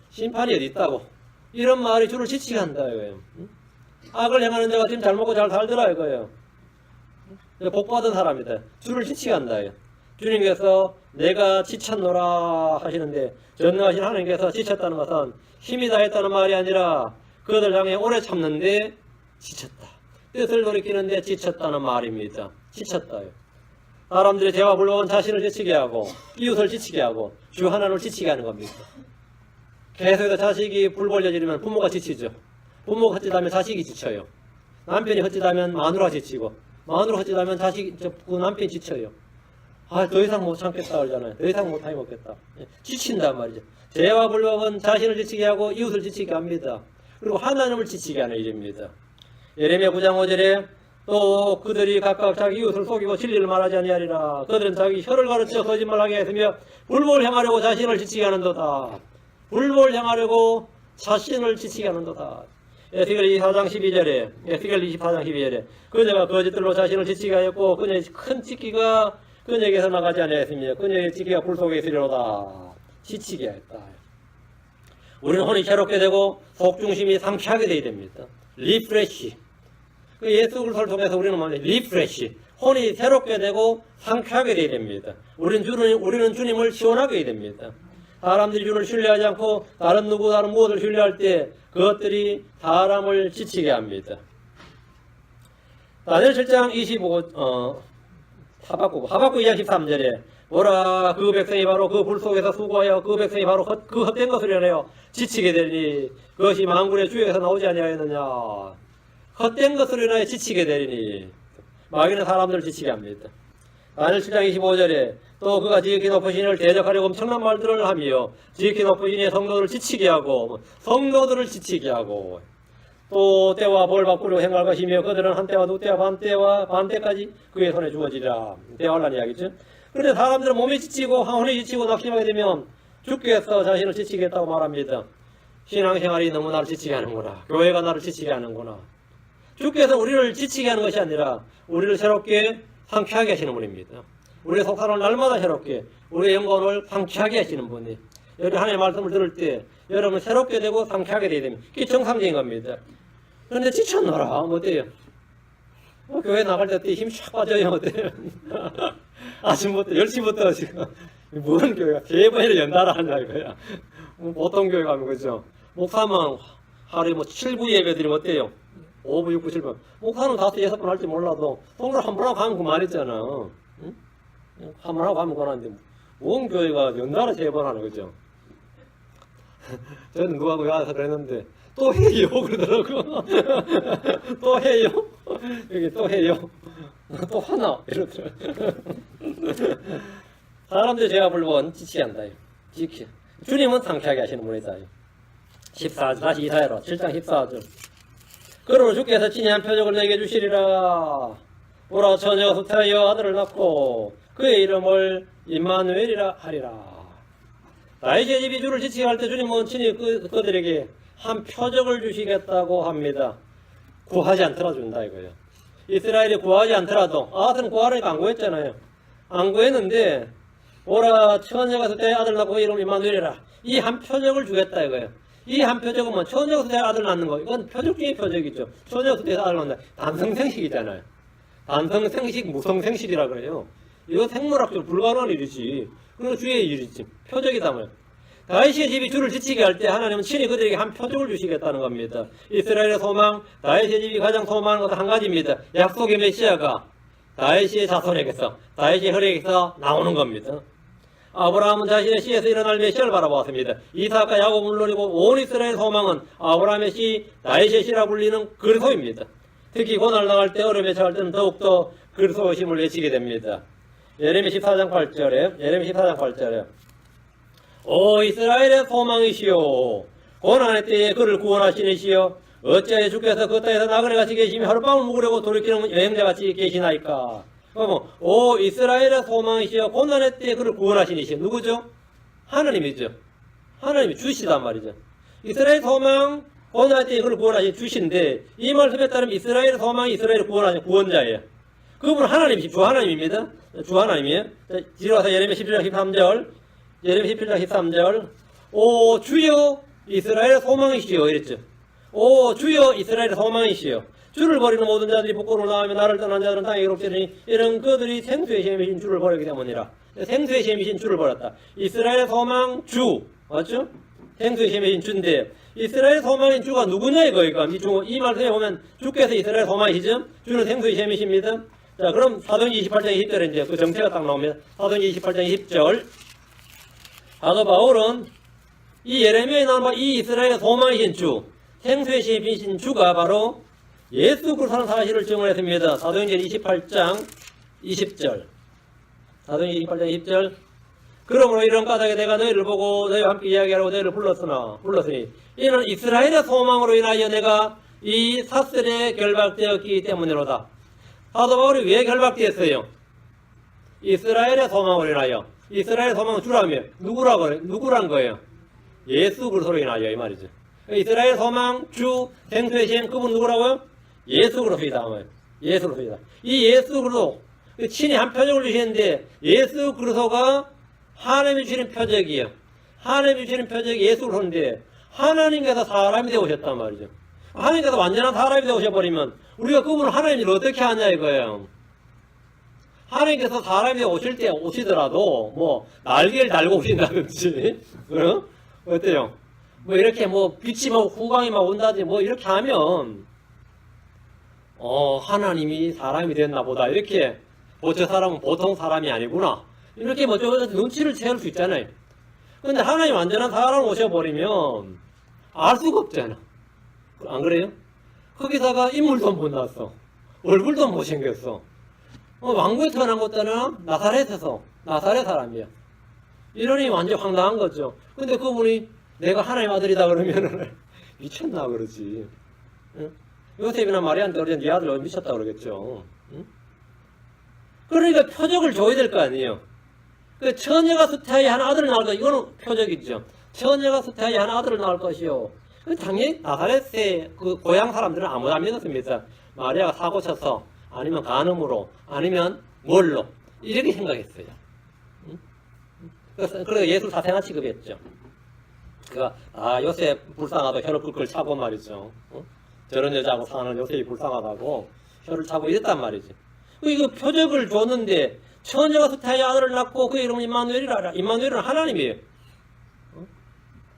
심판이 어디 있다고? 이런 말이 주를 지치게 한다 이거예요. 악을 행하는 자가 지금 잘 먹고 잘 살더라 이거예요. 복 받은 사람이다. 주를 지치게 한다 이거예요. 주님께서 내가 지쳤노라 하시는데 전능하신 하나님께서 지쳤다는 것은 힘이 다했다는 말이 아니라 그들 향해 오래 참는데 지쳤다. 뜻을 돌이키는데 지쳤다는 말입니다. 지쳤다요. 사람들의 죄와 불법은 자신을 지치게 하고 이웃을 지치게 하고 주 하나님을 지치게 하는 겁니다. 계속해서 자식이 불 벌려지면 부모가 지치죠. 부모가 헛짓하면 자식이 지쳐요. 남편이 헛짓하면 마누라가 지치고 마누라 헛짓하면 그 남편이 지쳐요. 더 이상 못 참겠다 그러잖아요. 더 이상 못하게 먹겠다. 지친단 말이죠. 죄와 불법은 자신을 지치게 하고 이웃을 지치게 합니다. 그리고 하나님을 지치게 하는 일입니다. 예레미야 9장 5절에 또 그들이 각각 자기 이웃을 속이고 진리를 말하지 아니하리라. 그들은 자기 혀를 가르쳐 거짓말하게 했으며 불법을 행하려고 자신을 지치게 하는도다. 불법을 행하려고 자신을 지치게 하는도다. 에스겔 24장 12절에 그녀가 거짓들로 자신을 지치게 하였고 그녀의 큰 찢기가 그녀에게서 나가지 아니하였으며 그녀의 찢기가 불 속에 있으리로다. 지치게 했다. 우리는 혼이 새롭게 되고 속중심이 상쾌하게 되어야 됩니다. 리프레시. 예수 그리스도를 통해서 우리는 말이죠. 리프레시. 혼이 새롭게 되고 상쾌하게 되어야 됩니다. 우리는 주님을 시원하게 해야 됩니다. 사람들이 주를 신뢰하지 않고 다른 무엇을 신뢰할 때 그것들이 사람을 지치게 합니다. 다니엘 7장 25 하박국 2장 13절에 뭐라 그 백성이 바로 그 불 속에서 수고하여 그 백성이 바로 그 헛된 것을 인하여 지치게 되리니 그것이 만군의 주에서 나오지 아니하였느냐. 헛된 것을 인하여 지치게 되리니 마귀는 사람들을 지치게 합니다. 다니엘 7장 25절에 또 그가 지극히 높으신 이를 대적하려고 엄청난 말들을 하며 지극히 높으신 이의 성도들을 지치게 하고 또 때와 벌 바꾸려 행할 것이며 그들은 한때와 두때와 반때까지 그의 손에 주어지리라. 대화하는 이야기죠. 그런데 사람들은 몸이 지치고 혼이 지치고 낙심하게 되면 주께서 자신을 지치겠다고 말합니다. 신앙생활이 너무 나를 지치게 하는구나. 교회가 나를 지치게 하는구나. 주께서 우리를 지치게 하는 것이 아니라 우리를 새롭게 상쾌하게 하시는 분입니다. 우리의 속사람을 날마다 새롭게 우리의 영혼을 상쾌하게 하시는 분이 여러분 하나님의 말씀을 들을 때 여러분 새롭게 되고 상쾌하게 되어야 됩니다. 그게 정상적인 겁니다. 그런데 지쳤노라. 어때요? 교회 나갈 때 힘이 쫙 빠져요. 어때요? 아침부터 10시부터 지금 무슨 교회가 3번을 연달아 한다 이거야. 보통 교회 가면 그죠? 목사만 하루에 7부 예배 드리면 어때요? 5부, 6부, 7부. 목사는 5, 6번 할지 몰라도 성도를 한 번 하고 가면 그만했잖아. 응? 한 번 하고 가면 그만한데 뭔 교회가 연달아 3번 하는 거죠? 저는 누가 와서 그랬는데 또 해요 그러더라고. 또 해요? 여기 또 해요? 또 하나? 이러더라고. 사람들 죄와 불법은 지치게 한다. 지키. 주님은 상쾌하게 하시는 분이다. 14절 다시 이사야로 7장 14절. 그러므로 주께서 친히 한 표적을 내게 주시리라. 보라 처녀가 수태하여 아들을 낳고 그의 이름을 임마누엘이라 하리라. 다윗의 집이 주를 지치게 할 때 주님은 친히 그들에게 한 표적을 주시겠다고 합니다. 구하지 않더라도 준다 이거예요. 이스라엘이 구하지 않더라도 아들은 구하라니까 안 구했잖아요. 안 구했는데 보라 처녀가 수태하여 아들 낳고 그의 이름을 임마누엘이라. 이 한 표적을 주겠다 이거예요. 이 한 표적은 뭐 처녀가 수태하여 아들 낳는 거 이건 표적 중의 표적이죠. 처녀가 수태하여 아들 낳는다. 단성생식이잖아요. 단성생식 무성생식이라 그래요. 이거 생물학적으로 불가능한 일이지. 그리고 주의 일이지. 표적이다 말이야. 다윗의 집이 주를 지치게 할 때 하나님은 친히 그들에게 한 표적을 주시겠다는 겁니다. 이스라엘의 소망, 다윗의 집이 가장 소망하는 것은 한 가지입니다. 약속의 메시아가 다윗의 자손에게서, 다윗의 혈액에서 나오는 겁니다. 아브라함은 자신의 씨에서 일어날 메시아를 바라보았습니다. 이삭과 야곱 물론이고 온 이스라엘 소망은 아브라함의 씨, 다윗의 씨라 불리는 그리스도입니다. 특히 고난을 당할 때 어려움에 처할 때는 더욱더 그리스도의 힘을 외치게 됩니다. 예레미야 14장 8절에 오 이스라엘의 소망이시오 고난의 때에 그를 구원하시는 이시여 어찌하여 주께서 그 땅에서 나그네같이 계시며 하룻밤을 묵으려고 돌이키는 여행자같이 계시나이까. 오 이스라엘의 소망이시여 고난의 때에 그를 구원하시는 이시여 누구죠? 하나님이죠. 하나님이 주시단 말이죠. 이스라엘 소망 고난할 때 이걸 구원하신 주신데 이 말씀에 따르면 이스라엘 소망이 이스라엘을 구원하신 구원자예요. 그분은 하나님이시 주 하나님입니다. 주 하나님이에요. 뒤로와서 예레미야 17장 13절 예레미야 17장 13절 오 주여 이스라엘의 소망이시여 이랬죠. 오 주여 이스라엘의 소망이시여 주를 버리는 모든 자들이 부끄러워 나오며 나를 떠난 자들은 땅에 괴롭지니 이런 그들이 생수의 셈이신 주를 버리기 때문이라. 생수의 셈이신 주를 버렸다. 이스라엘의 소망 주 맞죠? 생수의 셈이신 주인데 이스라엘 소망인 주가 누구냐 이거니까 이 말씀에 보면 주께서 이스라엘 소망이시죠? 주는 생수의 셈이십니다. 자 그럼 사도행전 28장 20절에 이제 그 정체가 딱 나옵니다. 사도행전 28장 20절 사도 바울은 이 예레미야에 나오는 이 이스라엘의 소망이신 주 생수의 셈이신 주가 바로 예수 그리스도라는 사실을 증언했습니다. 사도행전 28장 20절 사도행전 28장 20절 그러므로 이런 까닭에 내가 너희를 보고 너희와 함께 이야기하라고 너희를 불렀으니 이는 이스라엘의 소망으로 인하여 내가 이 사슬에 결박되었기 때문이로다. 사도 바울이 왜 결박되었어요? 이스라엘의 소망으로 인하여. 이스라엘의 소망은 주라며 누구란 거예요? 예수 그리스도로 인하여 이 말이죠. 이스라엘 소망 주 생수의 셈 그분 누구라고요? 예수 그리스도이다. 예수 그리스도이다. 이 예수 그리스도 친히 한 표적을 주시는데 예수 그리스도가 하나님이 주시는 표적이에요. 하나님이 주시는 표적이 예수 그리스도인데 하나님께서 사람이 되어 오셨단 말이죠. 하나님께서 완전한 사람이 되어 오셔버리면 우리가 그분을 하나님을 어떻게 하냐 이거예요. 하나님께서 사람이 되어 오실 때 오시더라도 뭐 날개를 달고 오신다든지 어때요? 뭐 이렇게 뭐 빛이 막 후광이 막 온다든지 뭐 이렇게 하면 하나님이 사람이 됐나 보다 이렇게 저 사람은 보통 사람이 아니구나 이렇게 뭐 눈치를 채울 수 있잖아요. 근데 하나님 완전한 사람을 오셔버리면 알 수가 없잖아. 안 그래요? 거기다가 인물도 못 났어. 얼굴도 못 생겼어. 왕국에 태어난 것들은 나사렛에서 나사렛 사람이야. 이러니 완전 황당한 거죠. 근데 그분이 내가 하나님 아들이다 그러면은 미쳤나 그러지. 응? 요셉이나 마리아한테 그러면 네 아들 미쳤다 그러겠죠. 응? 그러니까 표적을 줘야 될 거 아니에요. 그 처녀가 수태하여 한 아들을 낳을 것, 이거는 표적이죠. 처녀가 처녀가 한 아들을 낳을 것이요. 당연히 나사렛의 그 고향 사람들은 아무도 안 믿었습니다. 마리아가 사고 쳐서 아니면 간음으로 아니면 뭘로 이렇게 생각했어요. 그래서 예수 사생아 취급했죠. 요셉 불쌍하다 혀를 끌끌 차고 말이죠. 저런 여자하고 사는 요셉이 불쌍하다고 혀를 차고 이랬단 말이지. 이거 표적을 줬는데 처녀가 수태하여 아들을 낳고 그 이름은 임마누엘이라. 임마누엘은 하나님이에요.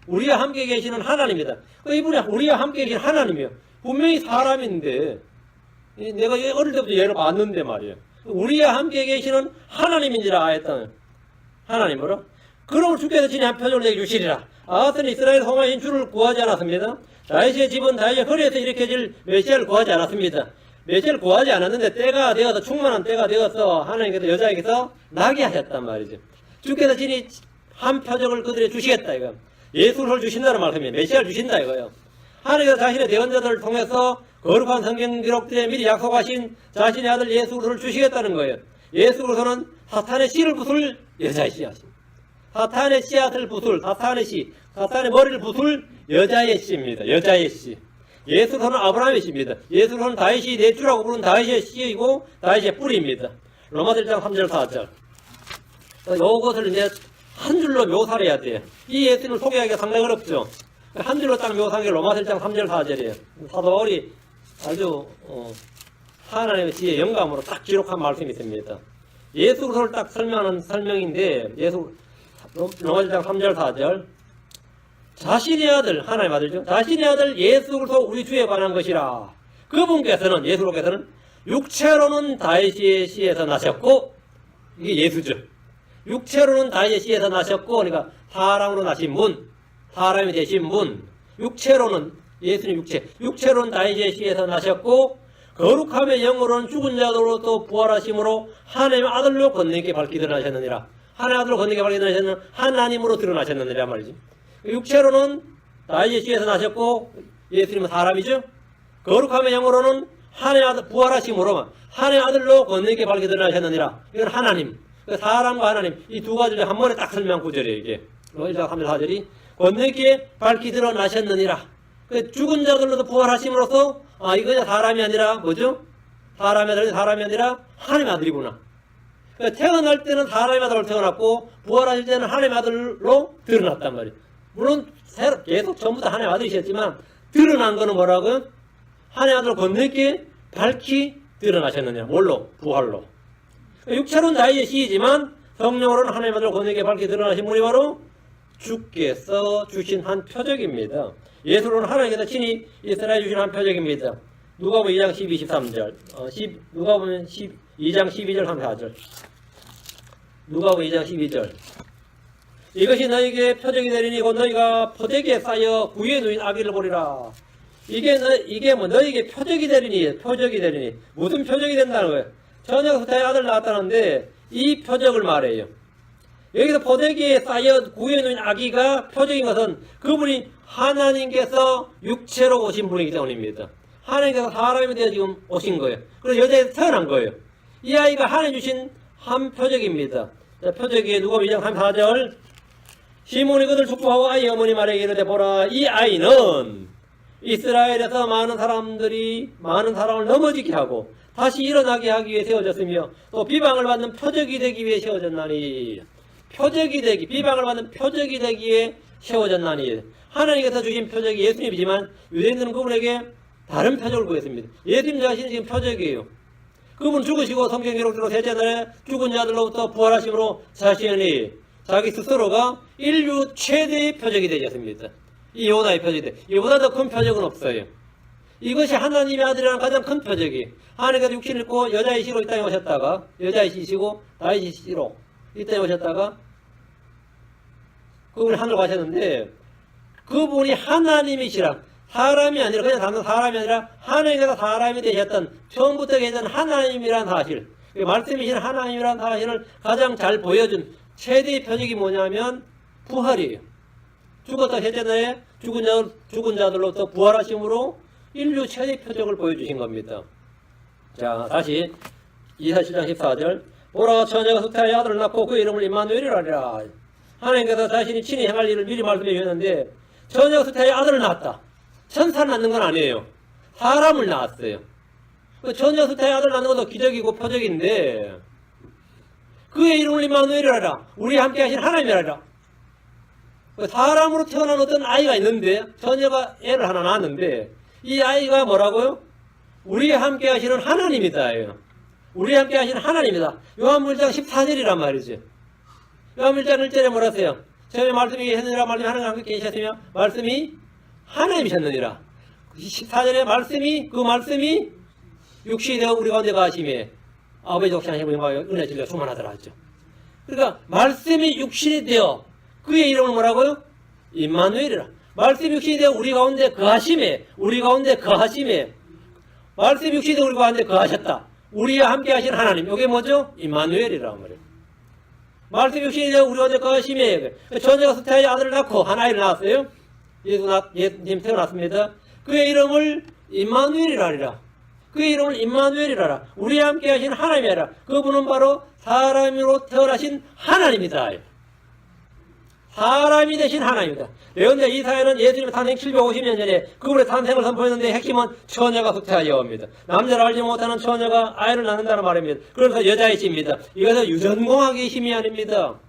우리와 함께 계시는 하나님이다. 이분이 우리와 함께 계시는 하나님이에요. 분명히 사람인데 내가 어릴 때부터 얘를 봤는데 말이에요. 우리와 함께 계시는 하나님인지라 하였다는 하나님으로. 그러므로 주께서 친히 한 표적을 내게 주시리라. 아하스는 이스라엘 소망인 주를 구하지 않았습니다. 다윗의 집은 다윗의 허리에서 일으켜질 메시아를 구하지 않았습니다. 메시아를 구하지 않았는데 때가 되어서 충만한 때가 되어서 하나님께서 여자에게서 나게 하셨단 말이죠. 주께서 친히 한 표적을 그들에게 주시겠다 이거. 예수를 주신다는 말씀이에요. 메시아를 주신다 이거예요. 하나님께서 자신의 대언자들을 통해서 거룩한 성경 기록들에 미리 약속하신 자신의 아들 예수 그리스도를 주시겠다는 거예요. 예수 그리스도는 사탄의 씨를 부술 여자의 씨앗입니다. 사탄의 씨앗을 부술 사탄의 머리를 부술 여자의 씨입니다. 여자의 씨. 예수 그리스도는 아브라함의 씨입니다. 예수 그리스도는 다윗이 내 주라고 부른 다윗의 씨이고 다윗의 뿌리입니다. 로마서 1장 3절 4절. 요것을 이제 한 줄로 묘사를 해야 돼요. 이 예수님을 소개하기가 상당히 어렵죠. 한 줄로 딱 묘사한 게 로마서 1장 3절 4절이에요. 사도 바울이 아주 하나님의 지혜의 영감으로 딱 기록한 말씀이 있습니다. 예수 그리스도를 딱 설명하는 설명인데 로마서 1장 3절 4절 자신의 아들 하나님 아들죠. 자신의 아들 예수 그리스도 우리 주에 관한 것이라. 그분께서는 예수로께서는 육체로는 다윗의 씨에서 나셨고 이게 예수죠. 육체로는 다윗의 씨에서 나셨고 그러니까 사람으로 나신 분 사람이 되신 분 육체로는 예수님 육체로는 다윗의 씨에서 나셨고 거룩함의 영으로는 죽은 자들로 또 부활하심으로 하나님의 아들로 권능있게 밝히 드러나셨느니라. 하나님의 아들로 권능있게 밝히 드러나셨는 하나님으로 드러나셨느니라 말이지. 육체로는 다윗의 씨에서 나셨고 예수님은 사람이죠. 거룩함의 영으로는 하나님의 아들 부활하심으로 하나님의 아들로 권능있게 밝히 드러나셨느니라. 이건 하나님 사람과 하나님 이 두 가지를 한 번에 딱 설명한 구절이에요. 이게 1장 3절 4절이 건너기에 밝히 드러나셨느니라. 죽은 자들로도 부활하심으로써 이거 사람이 아니라 뭐죠? 사람이 아니라 하나님의 아들이구나. 태어날 때는 사람의 아들로 태어났고 부활하실 때는 하나님의 아들로 드러났단 말이에요. 물론 계속 전부 다 하나님의 아들이셨지만 드러난 거는 뭐라고요? 하나님의 아들로 건너기에 밝히 드러나셨느냐. 뭘로? 부활로. 육체로는 나의 시이지만 성령으로는 하나님의 아들로 건너기에 밝히 드러나신 분이 바로 주께서 주신 한 표적입니다. 예수로는 하나님께서 친히 이스라엘에 주신 한 표적입니다. 누가복음 2장 12, 13절. 누가복음 2장 12절, 34절. 누가복음 2장 12절. 이것이 너희에게 표적이 되리니 곧 너희가 포대기에 쌓여 구유에 누인 아기를 보리라. 이게 뭐 너희에게 표적이 되리니 무슨 표적이 된다는 거예요? 처녀가 수태의 아들 낳았다는데 이 표적을 말해요. 여기서 포대기에 쌓여 구유에 누인 아기가 표적인 것은 그분이 하나님께서 육체로 오신 분이기 때문입니다. 하나님께서 사람이 되어 지금 오신 거예요. 그래서 여자에서 태어난 거예요. 이 아이가 하나님 주신 한 표적입니다. 자, 표적이 누가복음 2장 34절. 시몬이 그들 축복하고 아이 어머니 말에게 이르되 보라, 이 아이는 이스라엘에서 많은 사람을 넘어지게 하고 다시 일어나게 하기 위해 세워졌으며 또 비방을 받는 표적이 되기 위해 세워졌나니. 비방을 받는 표적이 되기 위해 세워졌나니. 하나님께서 주신 표적이 예수님이지만 유대인들은 그분에게 다른 표적을 구했습니다. 예수님 자신이 지금 표적이에요. 그분 죽으시고 성경 기록대로 셋째 날에 죽은 자들로부터 부활하심으로 자신이 자기 스스로가 인류 최대의 표적이 되지 않습니까? 이 요나의 표적이 돼. 이보다 더 큰 표적은 없어요. 이것이 하나님의 아들이라는 가장 큰 표적이. 하나님께서 육신을 입고 여자의 시로 이 땅에 오셨다가 여자의 시시고 나의 시로 이 땅에 오셨다가 그분이 하늘로 가셨는데 그분이 하나님이시라. 사람이 아니라 그냥 단순 사람이 아니라 하나님께서 사람이 되셨던 처음부터 계셨던 하나님이란 사실, 말씀이신 하나님이란 사실을 가장 잘 보여준 최대의 표적이 뭐냐면 부활이에요. 죽었다 셋째 날에 죽은 자들로부터 부활하심으로 인류 최대의 표적을 보여주신 겁니다. 자, 다시 이사 7장 14절. 보라, 처녀가 수태하여 아들을 낳고 그 이름을 임마누엘이라 하리라. 하나님께서 자신이 친히 행할 일을 미리 말씀해 주셨는데 처녀가 수태하여 아들을 낳았다. 천사를 낳는 건 아니에요. 사람을 낳았어요. 처녀가 수태하여 아들을 낳는 것도 기적이고 표적인데 그의 이름을 임마누엘이라 하라. 우리와 함께 하신 하나님이라. 사람으로 태어난 어떤 아이가 있는데 처녀가 애를 하나 낳았는데 이 아이가 뭐라고요? 우리와 함께 하시는 하나님이다. 우리와 함께 하시는 하나님이다. 요한복음 1장 14절이란 말이지. 요한복음 1장 1절에 뭐라 하세요? 처음에 말씀이 계셨느니라. 말씀이 하나님과 함께 계셨으며 말씀이 하나님이셨느니라. 14절에 그 말씀이 육신이 되어 우리 가운데 가심에 아버지 독생하신 분과 은혜 진리가 충만하더라 하죠. 그러니까 말씀이 육신이 되어 그의 이름을 뭐라고요? 임마누엘이라. 말씀이 육신이 되어 우리 가운데 거하심에 말씀이 육신이 되어 우리 가운데 거하셨다. 우리와 함께 하신 하나님. 이게 뭐죠? 임마누엘이라고 말해요. 말씀이 육신이 되어 우리 가운데 거하심에 처녀가 수태하여 아들을 낳고 한 아이를 낳았어요. 예수님 태어났습니다. 그의 이름을 임마누엘이라 하리라. 그의 이름을 임마누엘이라. 우리와 함께 하신 하나님이라. 그분은 바로 사람으로 태어나신 하나님이다. 사람이 되신 하나님이다. 그런데 이 사회는 예수님의 탄생 750년 전에 그분의 탄생을 선포했는데 핵심은 처녀가 수태하여 옵니다. 남자를 알지 못하는 처녀가 아이를 낳는다는 말입니다. 그래서 여자의 씨입니다. 이것은 유전공학의 힘이 아닙니다.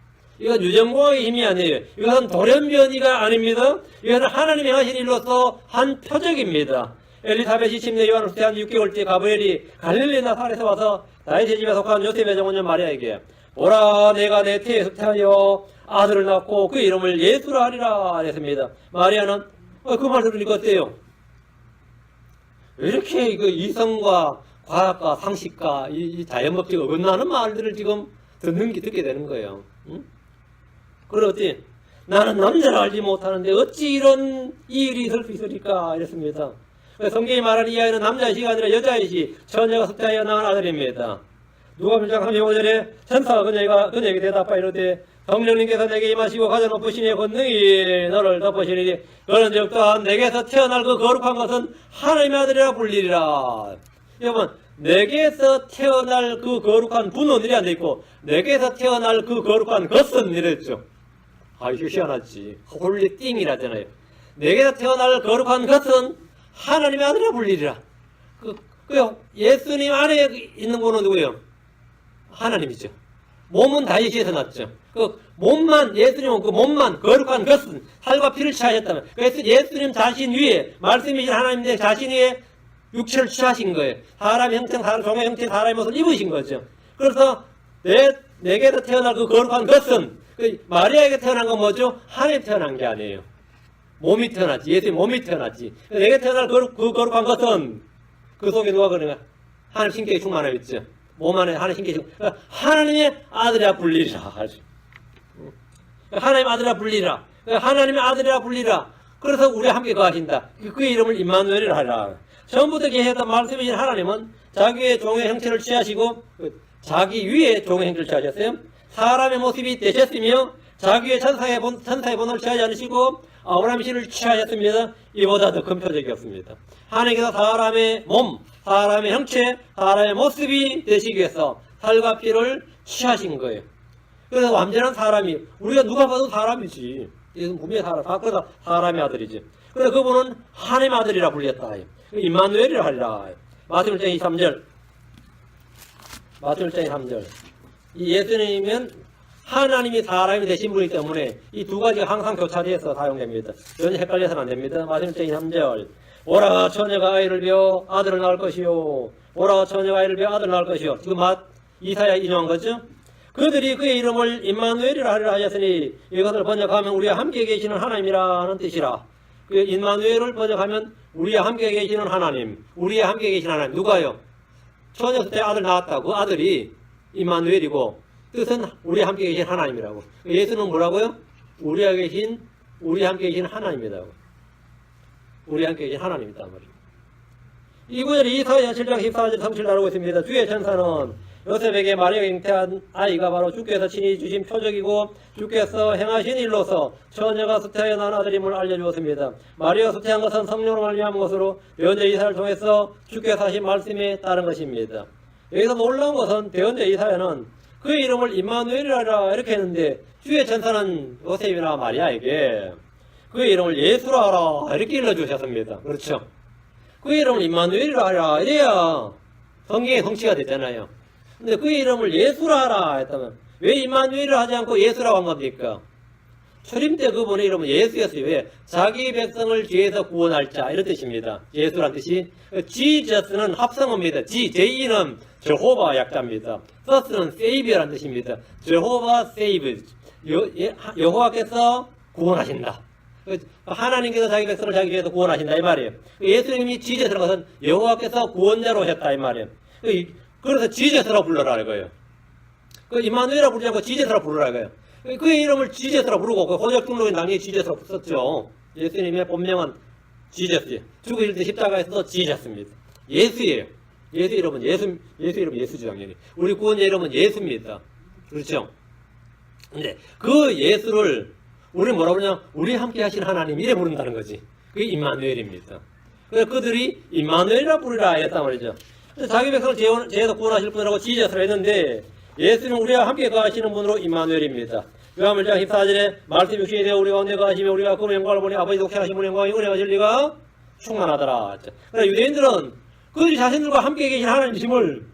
이건 유전공학의 힘이 아니에요. 이것은 돌연변이가 아닙니다. 이것은 하나님이 하신 일로서 한 표적입니다. 엘리사벳이 침례 요한을 수태한 6개월째 가브리엘이 갈릴리 나사렛에서 와서 다윗의 집에 속한 요셉의 정원녀 마리아에게 보라, 내가 내 태에 수태하여 아들을 낳고 그 이름을 예수라 하리라 했습니다. 마리아는 그 말 들으니까 어때요? 왜 이렇게 이성과 과학과 상식과 이 자연법칙 어긋나는 말들을 지금 듣게 되는 거예요. 응? 그러지 나는 남자를 알지 못하는데 어찌 이런 일이 있을 수 있으리까 이랬습니다. 성경이 말하는 이 아이는 남자의 시가 아니라 여자의 시, 처녀가 수태하여 낳은 아들입니다. 누가복음 1장 35절에 천사가 그녀에게 대답하여 이르되 성령님께서 내게 임하시고 가장 높으신 이의 권능이 너를 덮으시니 그런즉 또한 내게서 태어날 그 거룩한 것은 하나님의 아들이라 불리리라. 여러분, 내게서 태어날 그 거룩한 분은 이래 안 돼 있고 내게서 태어날 그 거룩한 것은 이랬죠. 이거 희한하지. 홀리띵이라잖아요. 내게서 태어날 거룩한 것은 하나님의 아들이라 불리리라. 예수님 안에 있는 분은 누구예요? 하나님이죠. 몸은 다윗에서 났죠. 몸만, 예수님은 그 몸만, 거룩한 것은 살과 피를 취하셨다면, 그래서 예수님 자신 위에, 말씀이신 하나님의 자신 위에 육체를 취하신 거예요. 사람의 형태, 종의 형태, 사람의 모습을 입으신 거죠. 그래서 내게서 태어날 그 거룩한 것은, 마리아에게 태어난 건 뭐죠? 하나님 태어난 게 아니에요. 몸이 태어났지. 예수님 몸이 태어났지. 내게 태어날 그 거룩한 것은, 그 속에 누가 그러냐? 하나님 신격이 충만하여 있죠. 몸 안에 하나님 신격이 충만하여 있죠. 하나님의 아들이라 불리라. 하나님의 아들이라 불리라. 하나님의 아들이라 불리라. 그래서 우리와 함께 거하신다. 그의 이름을 임마누엘이라 하라. 처음부터 계셨던 말씀이신 하나님은 자기의 종의 형체를 취하시고 자기 위에 종의 형체를 취하셨어요. 사람의 모습이 되셨으며 자기의 천사의 본을 취하지 않으시고 아브라함의 씨를 취하셨습니다. 이보다 더 큰 표적이 없습니다. 하나님께서 사람의 몸, 사람의 형체, 사람의 모습이 되시기 위해서 살과 피를 취하신 거예요. 그래서 완전한 사람이, 우리가 누가 봐도 사람이지. 이것은 분명히 그래서 사람의 아들이지. 그래서 그분은 하나님의 아들이라 불렸다. 임마누엘이라 하리라. 마태복음 1장 23절. 마태복음 1장 23절. 이 예수님은 하나님이 사람이 되신 분이기 때문에 이 두 가지가 항상 교차되어서 사용됩니다. 전혀 헷갈려서는 안 됩니다. 마태복음 1장 23절. 오라 처녀가 아이를 베어 아들을 낳을 것이요. 오라 처녀가 아이를 베어 아들을 낳을 것이요. 지금 이사야 인용한 거죠. 그들이 그의 이름을 임마누엘이라 하리라 하셨으니 이것을 번역하면 우리와 함께 계시는 하나님이라는 뜻이라. 그 임마누엘을 번역하면 우리와 함께 계시는 하나님, 우리와 함께 계시는 하나님. 누가요? 처녀 때 아들 낳았다. 그 아들이 임마누엘이고 뜻은 우리와 함께 계신 하나님이라고. 예수는 뭐라고요? 우리와 함께 계신 하나님이라고. 우리와 함께 계신 하나님이다 말이에요. 이 구절이 이사야 7장 14절 37 나오고 있습니다. 주의 천사는 요셉에게 마리아가 잉태한 아이가 바로 주께서 친히 주신 표적이고 주께서 행하신 일로서 처녀가 수태하여 낳은 아들임을 알려주었습니다. 마리아가 수태한 것은 성령으로 말미암은 것으로 대언자 이사야를 통해서 주께서 하신 말씀에 따른 것입니다. 여기서 놀라운 것은 대언자 이사야는 그의 이름을 임마누엘이라 이렇게 했는데 주의 천사는 요셉이나 마리아에게 그의 이름을 예수라 하라 이렇게 일러주셨습니다. 그렇죠? 그의 이름을 임마누엘이라 하라 이래야 성경의 성취가 됐잖아요. 근데 그의 이름을 예수라 하라 했다면 왜 임마누엘을 하지 않고 예수라고 한 겁니까? 초림 때 그분의 이름은 예수였어요. 왜? 자기 백성을 죄에서 구원할 자 이런 뜻입니다. 예수란 뜻이 지저스는 합성어입니다. J는 저호바 약자입니다. 서스는 Savior란 뜻입니다. 저호바 세이브 여호와께서 구원하신다. 하나님께서 자기 백성을 자기 죄에서 구원하신다 이 말이에요. 예수님이 지저스라는 것은 여호와께서 구원자로 오셨다 이 말이에요. 그래서 지저스라고 불러라 이거예요. 임마누엘이라고 부르지 않고 지저스라고 부르라 이거예요. 그의 이름을 지저스라고 부르고 그 호적 등록에 당연히 지저스라고 썼죠. 예수님의 본명은 지저스. 죽으실 때 십자가에서도 지저스입니다. 예수예요. 예수 이름은 예수 이름 예수지 당연히. 우리 구원자 이름은 예수입니다. 그렇죠? 근데 그 예수를 우리 뭐라고 그러냐? 우리 함께 하신 하나님 이래 부른다는 거지. 그게 임마누엘입니다. 그래서 그들이 임마누엘이라 부르라 했단 말이죠. 자기 백성을 죄에서 구원하실 분이라고 지저스를 했는데 예수는 우리와 함께 거하시는 분으로 임마누엘입니다. 요한복음 1장 14절에 말씀 육신이 되어 우리 가운데 거하시며 우리가 그분의 영광을 보니 아버지 독생하신 분의 영광이 은혜와 진리가 충만하더라. 그러나 유대인들은 그들이 자신들과 함께 계신 하나님이심을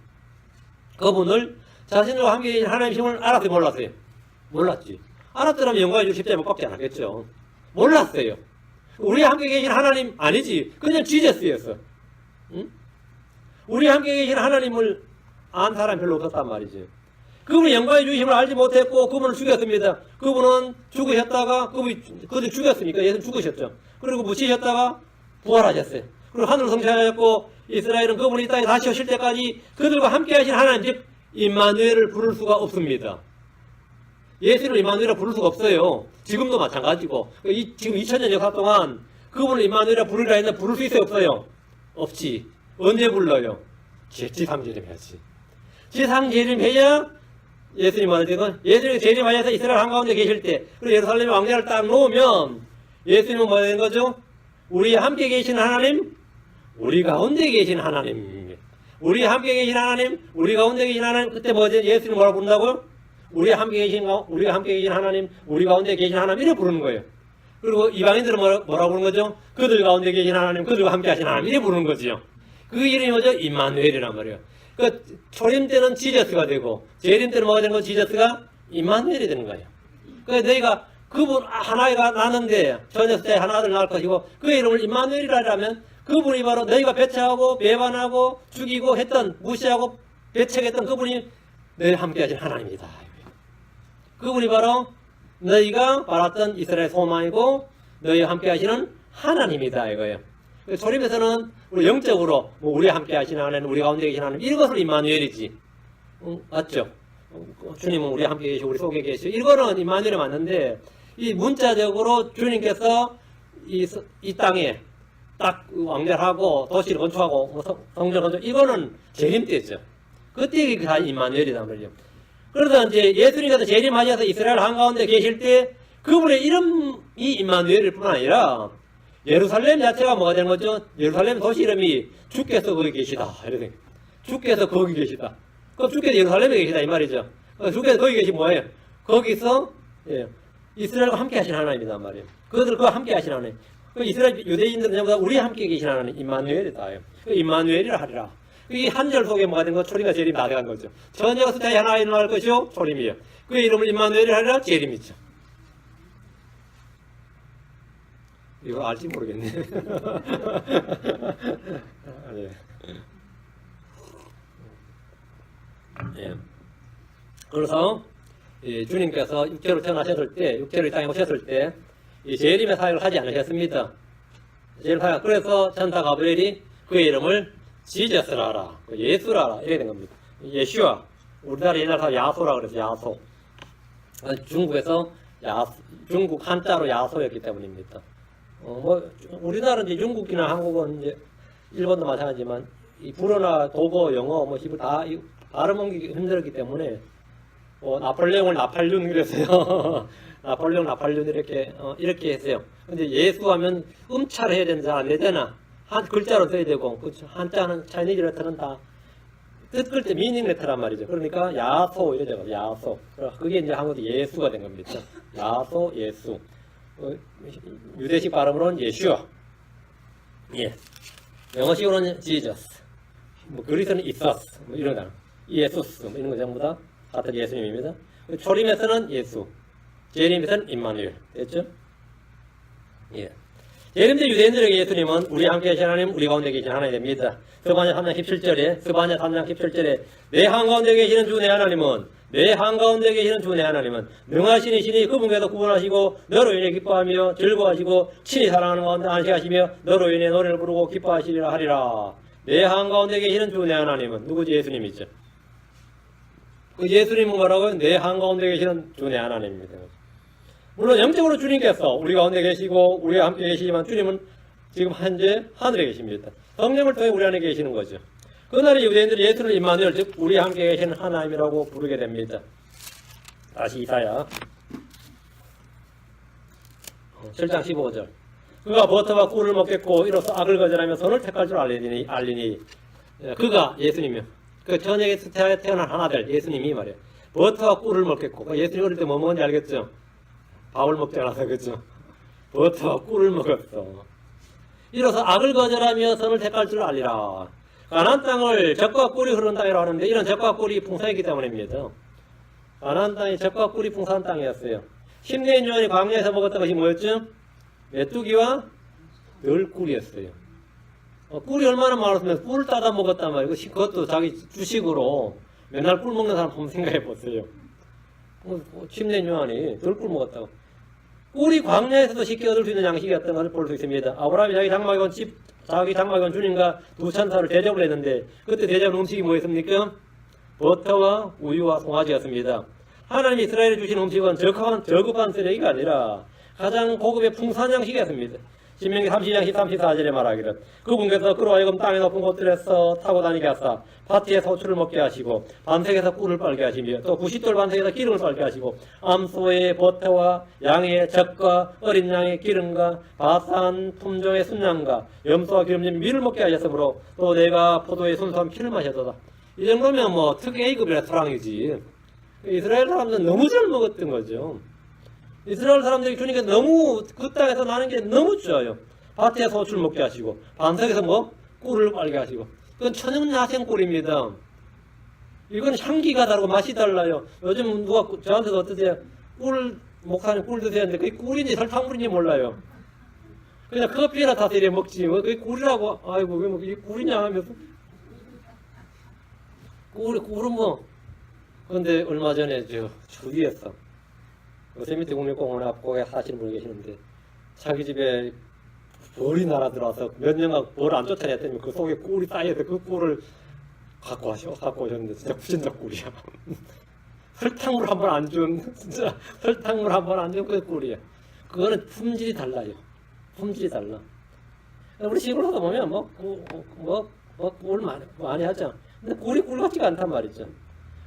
그분을 자신들과 함께 계신 하나님이심을 알았어요? 몰랐어요? 몰랐지. 알았더라면 영광의 줄 십자가에 못 박지 않았겠죠. 몰랐어요. 우리와 함께 계신 하나님 아니지. 그냥 지저스였어. 응? 우리 함께 계신 하나님을 안 사람 별로 없었단 말이지. 그분의 영광의 주심을 알지 못했고 그분을 죽였습니다. 그분은 죽으셨다가 그분이 죽였으니까 예수님 죽으셨죠. 그리고 묻히셨다가 부활하셨어요. 그리고 하늘을 성취하셨고 이스라엘은 그분이 이 땅에 다시 오실 때까지 그들과 함께 하신 하나님 즉 임마누엘을 부를 수가 없습니다. 예수를 임마누엘이라 부를 수가 없어요. 지금도 마찬가지고 지금 2000년 역사 동안 그분을 임마누엘이라 부르라 했는데 부를 수 있어요? 없어요? 없지. 언제 불러요? 지상재림해야지. 지상재림해야 예수님 말하자면 예수님이 재림하셔서 이스라엘 한가운데 계실 때 그리고 예루살렘에 왕자를 딱 놓으면 예수님은 뭐가 되는 거죠? 우리 함께 계신 하나님, 우리 가운데 계신 하나님. 우리 함께 계신 하나님, 우리 가운데 계신 하나님. 그때 뭐죠? 예수님 뭐라고 부른다고요? 우리가 함께 계신 하나님, 우리 가운데 계신 하나님 이렇게 부르는 거예요. 그리고 이방인들은 뭐라고 부르는 거죠? 그들 가운데 계신 하나님, 그들과 함께 하신 하나님 이렇게 부르는 거지요. 그 이름이 뭐죠? 임마누엘이란 말이에요. 그 초림 때는 지저스가 되고 재림 때는 뭐가 되는 거? 지저스가 임마누엘이 되는 거예요. 그러니까 너희가 그분 하나가 나는데 저녁때 하나를 낳을 것이고 그 이름을 임마누엘이라 하면 그분이 바로 너희가 배척하고 배반하고 죽이고 했던 무시하고 배척했던 그분이 너희 함께 하신 하나님이다. 그분이 바로 너희가 바랐던 이스라엘 소망이고 너희와 함께 하시는 하나님이다 이거예요. 초림에서는 우리 영적으로 우리 함께 하시는 하나님, 우리 가운데 계신 하나님 이것을 임마누엘이지. 맞죠? 주님은 우리 함께 계시고 우리 속에 계시고 이거는 임마누엘이 맞는데 이 문자적으로 주님께서 이 땅에 딱 왕절하고 도시를 건축하고 성전을 건축 이거는 재림 때죠. 그때 다 임마누엘이란 말이죠. 그래서 이제 예수님께서 재림하셔서 이스라엘 한가운데 계실 때 그분의 이름이 임마누엘일 뿐 아니라 예루살렘 자체가 뭐가 되는 거죠? 예루살렘 도시 이름이 주께서 거기 계시다. 이렇게 주께서 거기 계시다. 그럼 주께서 예루살렘에 계시다 이 말이죠. 주께서 거기 계시 뭐예요? 거기서 이스라엘과 함께 하신 하나님이란 말이에요. 그들과 함께 하신 하나님. 이스라엘 유대인들은 전부 다 우리 함께 계신 하나님 임마누엘이다. 임마누엘이라 하리라. 이 한 절 속에 뭐가 된 거? 초림과 재림 다 돼간 거죠. 전쟁과 숫자에 하나 일어날 것이요 초림이에요. 그 이름을 임마누엘이라 하리라 재림이죠. 이걸 알지 모르겠네. 예. 예. 그래서 주님께서 육체로 태어나셨을 때, 육체로 이 땅에 오셨을 때 이 재림의 사역을 하지 않으셨습니다. 재림 사역. 그래서 천사 가브리엘이 그의 이름을 지저스라 하라, 예수라 하라 이렇게 된 겁니다. 예슈아. 우리나라 옛날 사람 야소라 그래서 야소. 중국에서 중국 한자로 야소였기 때문입니다. 우리나라는 이제 중국이나 한국은 이제 일본도 마찬가지지만 이 불어나 독어, 영어, 히브리 다 발음 옮기기 힘들었기 때문에 나폴레옹을 나팔륜 그랬어요. 나폴레옹 나팔륜 이렇게 했어요. 근데 예수하면 음차를 해야 되는지 안 되잖아. 한 글자로 써야 되고, 그렇죠. 한자는 차이니즈 레터는 다 뜻글 때 미닝 레터란 말이죠. 그러니까 야소 이러죠. 야소. 그게 이제 한국도 예수가 된 겁니다. 야소, 예수. 유대식 발음으로는 예슈아. 예. 영어식으로는 Jesus. 그리스는 이서스. 이런 거. 예수스. 이런 거 전부 다 같은 예수님입니다. 초림에서는 예수. 재림에서는 임마누엘. 됐죠? 예. 재림 때 유대인들에게 예수님은 우리 함께 계신 하나님, 우리 가운데 계신 하나님입니다. 스바냐 3장 17절에 내 한가운데 계시는 주 내 하나님은 내 한가운데 계시는 주 내 하나님은 능하신 이시니 그분께서 구원하시고 너로 인해 기뻐하며 즐거워하시고 친히 사랑하는 가운데 안식하시며 너로 인해 노래를 부르고 기뻐하시리라 하리라. 내 한가운데 계시는 주 내 하나님은 누구지? 예수님이죠. 그 예수님은 뭐라고요? 내 한가운데 계시는 주 내 하나님입니다. 물론 영적으로 주님께서 우리 가운데 계시고 우리와 함께 계시지만 주님은 지금 현재 하늘에 계십니다. 성령을 통해 우리 안에 계시는 거죠. 그날에 유대인들이 예수를 임마누엘, 즉 우리 함께 계시는 하나님이라고 부르게 됩니다. 다시 이사야 7장 15절. 그가 버터와 꿀을 먹겠고 이로써 악을 거절하며 선을 택할 줄 알리니 그가 예수님이요. 그 저녁에 태어난 하나들 예수님이 말이에요. 버터와 꿀을 먹겠고 예수님 어릴 때 뭐 먹었는지 알겠죠? 밥을 먹지 않아서 그죠? 버터와 꿀을 먹었어. 이로써 악을 거절하며 선을 택할 줄 알리라. 가나안 땅을 젖과 꿀이 흐르는 땅이라고 하는데 이런 젖과 꿀이 풍성했기 때문입니다. 가나안 땅이 젖과 꿀이 풍성한 땅이었어요. 10년 요한이 광야에서 먹었던 것이 뭐였죠? 메뚜기와 널꿀이었어요. 꿀이 얼마나 많았으면 꿀을 따다 먹었단 말이에요. 그것도 자기 주식으로 맨날 꿀 먹는 사람 한번 생각해 보세요. 10년 요한이 널꿀 먹었다고. 꿀이 광야에서도 쉽게 얻을 수 있는 양식이었던 것을 볼 수 있습니다. 아브라함이 자기 장막원 주님과 두 천사를 대접을 했는데 그때 대접 음식이 뭐였습니까? 버터와 우유와 송아지였습니다. 하나님이 이스라엘에 주신 음식은 저급한 쓰레기가 아니라 가장 고급의 풍성한 양식이었습니다. 신명기 30장 13, 14절에 말하기를 그분께서 그로 하여금 땅의 높은 곳들에서 타고 다니게 하사 밭에 소출을 먹게 하시고 반석에서 꿀을 빨게 하시며 또 구싯돌 반석에서 기름을 빨게 하시고 암소의 버터와 양의 젖과 어린 양의 기름과 바산 품종의 순양과 염소와 기름진 밀을 먹게 하셨으므로 또 내가 포도의 순수한 피를 마셨도다. 이 정도면 뭐 특 A급 레스토랑이지. 이스라엘 사람들은 너무 잘 먹었던 거죠. 이스라엘 사람들이 주니까 너무 그 땅에서 나는 게 너무 좋아요. 밭에서 술 먹게 하시고 반석에서 뭐 꿀을 빨게 하시고 그건 천연야생 꿀입니다. 이건 향기가 다르고 맛이 달라요. 요즘 누가 저한테도 어떠세요? 꿀 목사님 꿀 드세요 하는데 그게 꿀인지 설탕물인지 몰라요. 그냥 커피나 타서 이래 먹지 뭐 그게 꿀이라고 아이고 왜 뭐 이게 꿀이냐 하면서 꿀은 뭐 근데 얼마 전에 저 주위에서 요세미티 국립공원 앞에 사시는 분이 계시는데 자기 집에 벌이 날아 들어와서 몇 년간 벌 안 쫓아냈더니 그 속에 꿀이 쌓여서 그 꿀을 갖고 오셨는데 진짜 꿀이야. 설탕물 한 번 안 준 진짜 설탕물 한 번 안 준 그 꿀이야. 그거는 품질이 달라요. 품질이 달라. 우리 시골에서 보면 꿀 많이 하죠. 근데 꿀이 꿀 같지가 않단 말이죠.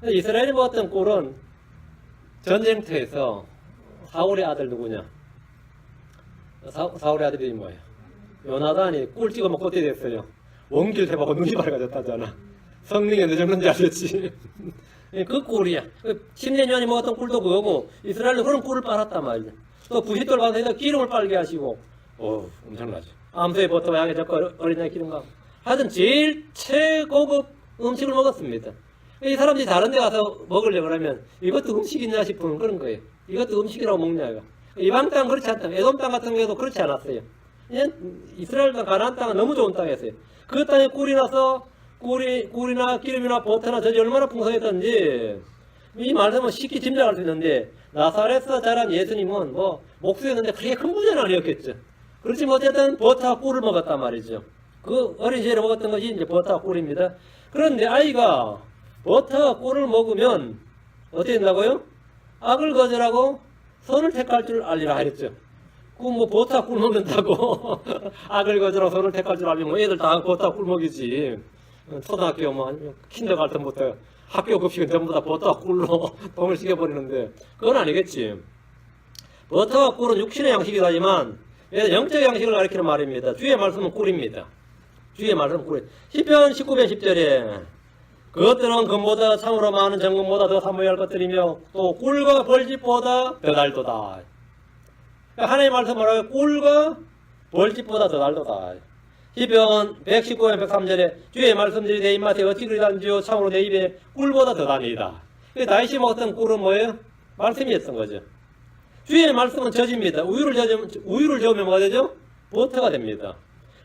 이스라엘이 먹었던 꿀은 전쟁터에서 사울의 아들 누구냐? 사울의 아들이 뭐예요? 요나단이 꿀 찍어 먹고 어떻게 됐어요? 원길 대박고 눈이 밝아졌다잖아. 성령이 어느 정도인지 알겠지? 그 꿀이야. 10년이 먹었던 꿀도 그거고 이스라엘은 그런 꿀을 빨았단 말이야. 또 부싯돌 반에서 기름을 빨게 하시고 엄청나죠. 암소의 버터와 양의 젓갈 어린 양의 기름과 하여튼 제일 최고급 음식을 먹었습니다. 이 사람들이 다른 데 가서 먹으려고 그러면 이것도 음식이냐 싶으면 그런 거예요. 이것도 음식이라고 먹냐 이거. 이방 땅은 그렇지 않다. 에돔 땅 같은 경우도 그렇지 않았어요. 이스라엘 땅 가나안 땅은 너무 좋은 땅이었어요. 그 땅에 꿀이 나서 꿀이나 기름이나 버터나 젖이 얼마나 풍성했던지 이 말씀은 쉽게 짐작할 수 있는데 나사렛에서 자란 예수님은 뭐 목수였는데 그렇게 큰 부자는 아니었겠죠. 그렇지만 어쨌든 버터와 꿀을 먹었단 말이죠. 그 어린 시절에 먹었던 것이 이제 버터와 꿀입니다. 그런데 아이가 버터와 꿀을 먹으면 어떻게 된다고요? 악을 거절하고 선을 택할 줄 알리라 하랬죠. 뭐 버터와 꿀 먹는다고 악을 거절하고 선을 택할 줄 알리면 애들 다 버터와 꿀 먹이지. 초등학교 뭐 킨더가르텐부터 학교 급식은 전부 다 버터와 꿀로 돈을 시켜버리는데 그건 아니겠지. 버터와 꿀은 육신의 양식이라지만 영적 양식을 가리키는 말입니다. 주의 말씀은 꿀입니다. 주의 말씀은 꿀. 시편 19편 10절에 그것들은 금보다 참으로 많은 정금보다 더 사모할 것들이며 또 꿀과 벌집보다 더 달도다. 하나님의 말씀 뭐라고요? 꿀과 벌집보다 더 달도다. 시편 119편 103절에 주의 말씀들이 내 입맛에 어찌 그리 단지요 참으로 내 입에 꿀보다 더 다니다. 다윗이 먹었던 꿀은 뭐예요? 말씀이었던 거죠. 주의 말씀은 젖입니다. 우유를 저으면 뭐가 되죠? 버터가 됩니다.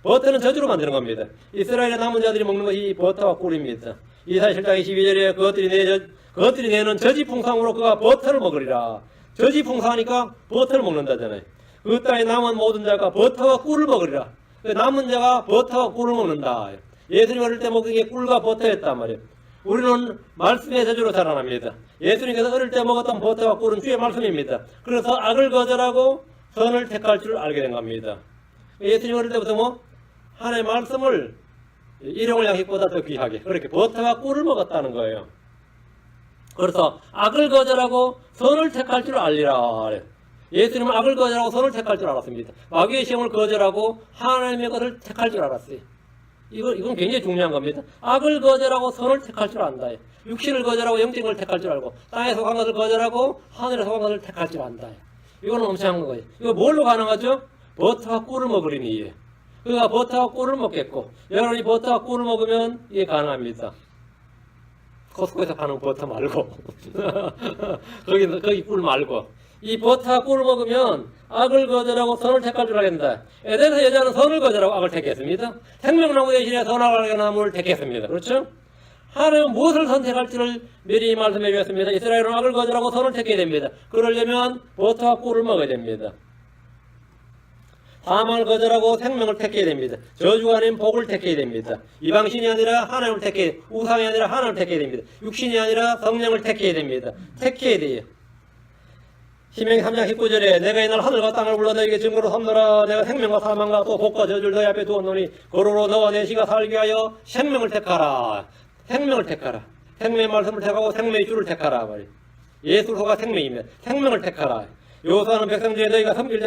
버터는 젖으로 만드는 겁니다. 이스라엘의 남은 자들이 먹는 것이 버터와 꿀입니다. 이사야 7장 22절에 그것들이 내는 젖이 풍성으로 그가 버터를 먹으리라. 젖이 풍성하니까 버터를 먹는다잖아요. 그 땅에 남은 모든 자가 버터와 꿀을 먹으리라. 그 남은 자가 버터와 꿀을 먹는다. 예수님 어릴 때 먹은 게 꿀과 버터였단 말이에요. 우리는 말씀의 저주로 자라납니다. 예수님께서 어릴 때 먹었던 버터와 꿀은 주의 말씀입니다. 그래서 악을 거절하고 선을 택할 줄 알게 된 겁니다. 예수님 어릴 때부터 뭐 하나님의 말씀을 일용할 양식보다 더 귀하게 그렇게 버터와 꿀을 먹었다는 거예요. 그래서 악을 거절하고 선을 택할 줄 알리라. 예수님은 악을 거절하고 선을 택할 줄 알았습니다. 마귀의 시험을 거절하고 하나님의 것을 택할 줄 알았어요. 이건 굉장히 중요한 겁니다. 악을 거절하고 선을 택할 줄 안다. 육신을 거절하고 영적인 걸 택할 줄 알고 땅에 속한 것을 거절하고 하늘에 속한 것을 택할 줄 안다. 이거는 엄청난 거예요. 이거 뭘로 가능하죠? 버터와 꿀을 먹으리니. 그가 버터와 꿀을 먹겠고 여러분이 버터와 꿀을 먹으면 이게 가능합니다. 코스코에서 파는 버터 말고 거기 꿀 말고 이 버터와 꿀을 먹으면 악을 거절하고 선을 택할 줄 알겠다. 에덴에서 여자는 선을 거절하고 악을 택했습니다. 생명나무 대신에 선악을 나무를 택했습니다. 그렇죠? 하나님은 무엇을 선택할지를 미리 말씀해 주셨습니다. 이스라엘은 악을 거절하고 선을 택해야 됩니다. 그러려면 버터와 꿀을 먹어야 됩니다. 사망을 거절하고 생명을 택해야 됩니다. 저주가 아닌 복을 택해야 됩니다. 이방신이 아니라 하나님을 택해야 됩니다. 우상이 아니라 하나님을 택해야 됩니다. 육신이 아니라 성령을 택해야 됩니다. 택해야 돼요. 신명기 3장 19절에 내가 이날 하늘과 땅을 불러 너에게 증거로 삼노라. 내가 생명과 사망과 또 복과 저주를 너희 앞에 두었노니 그러로 너와 내 씨가 살게 하여 생명을 택하라. 생명을 택하라. 생명의 말씀을 택하고 생명의 주를 택하라. 예수 소가 생명이며 생명을 택하라. 여호수아는 백성 중에 너희가 섬길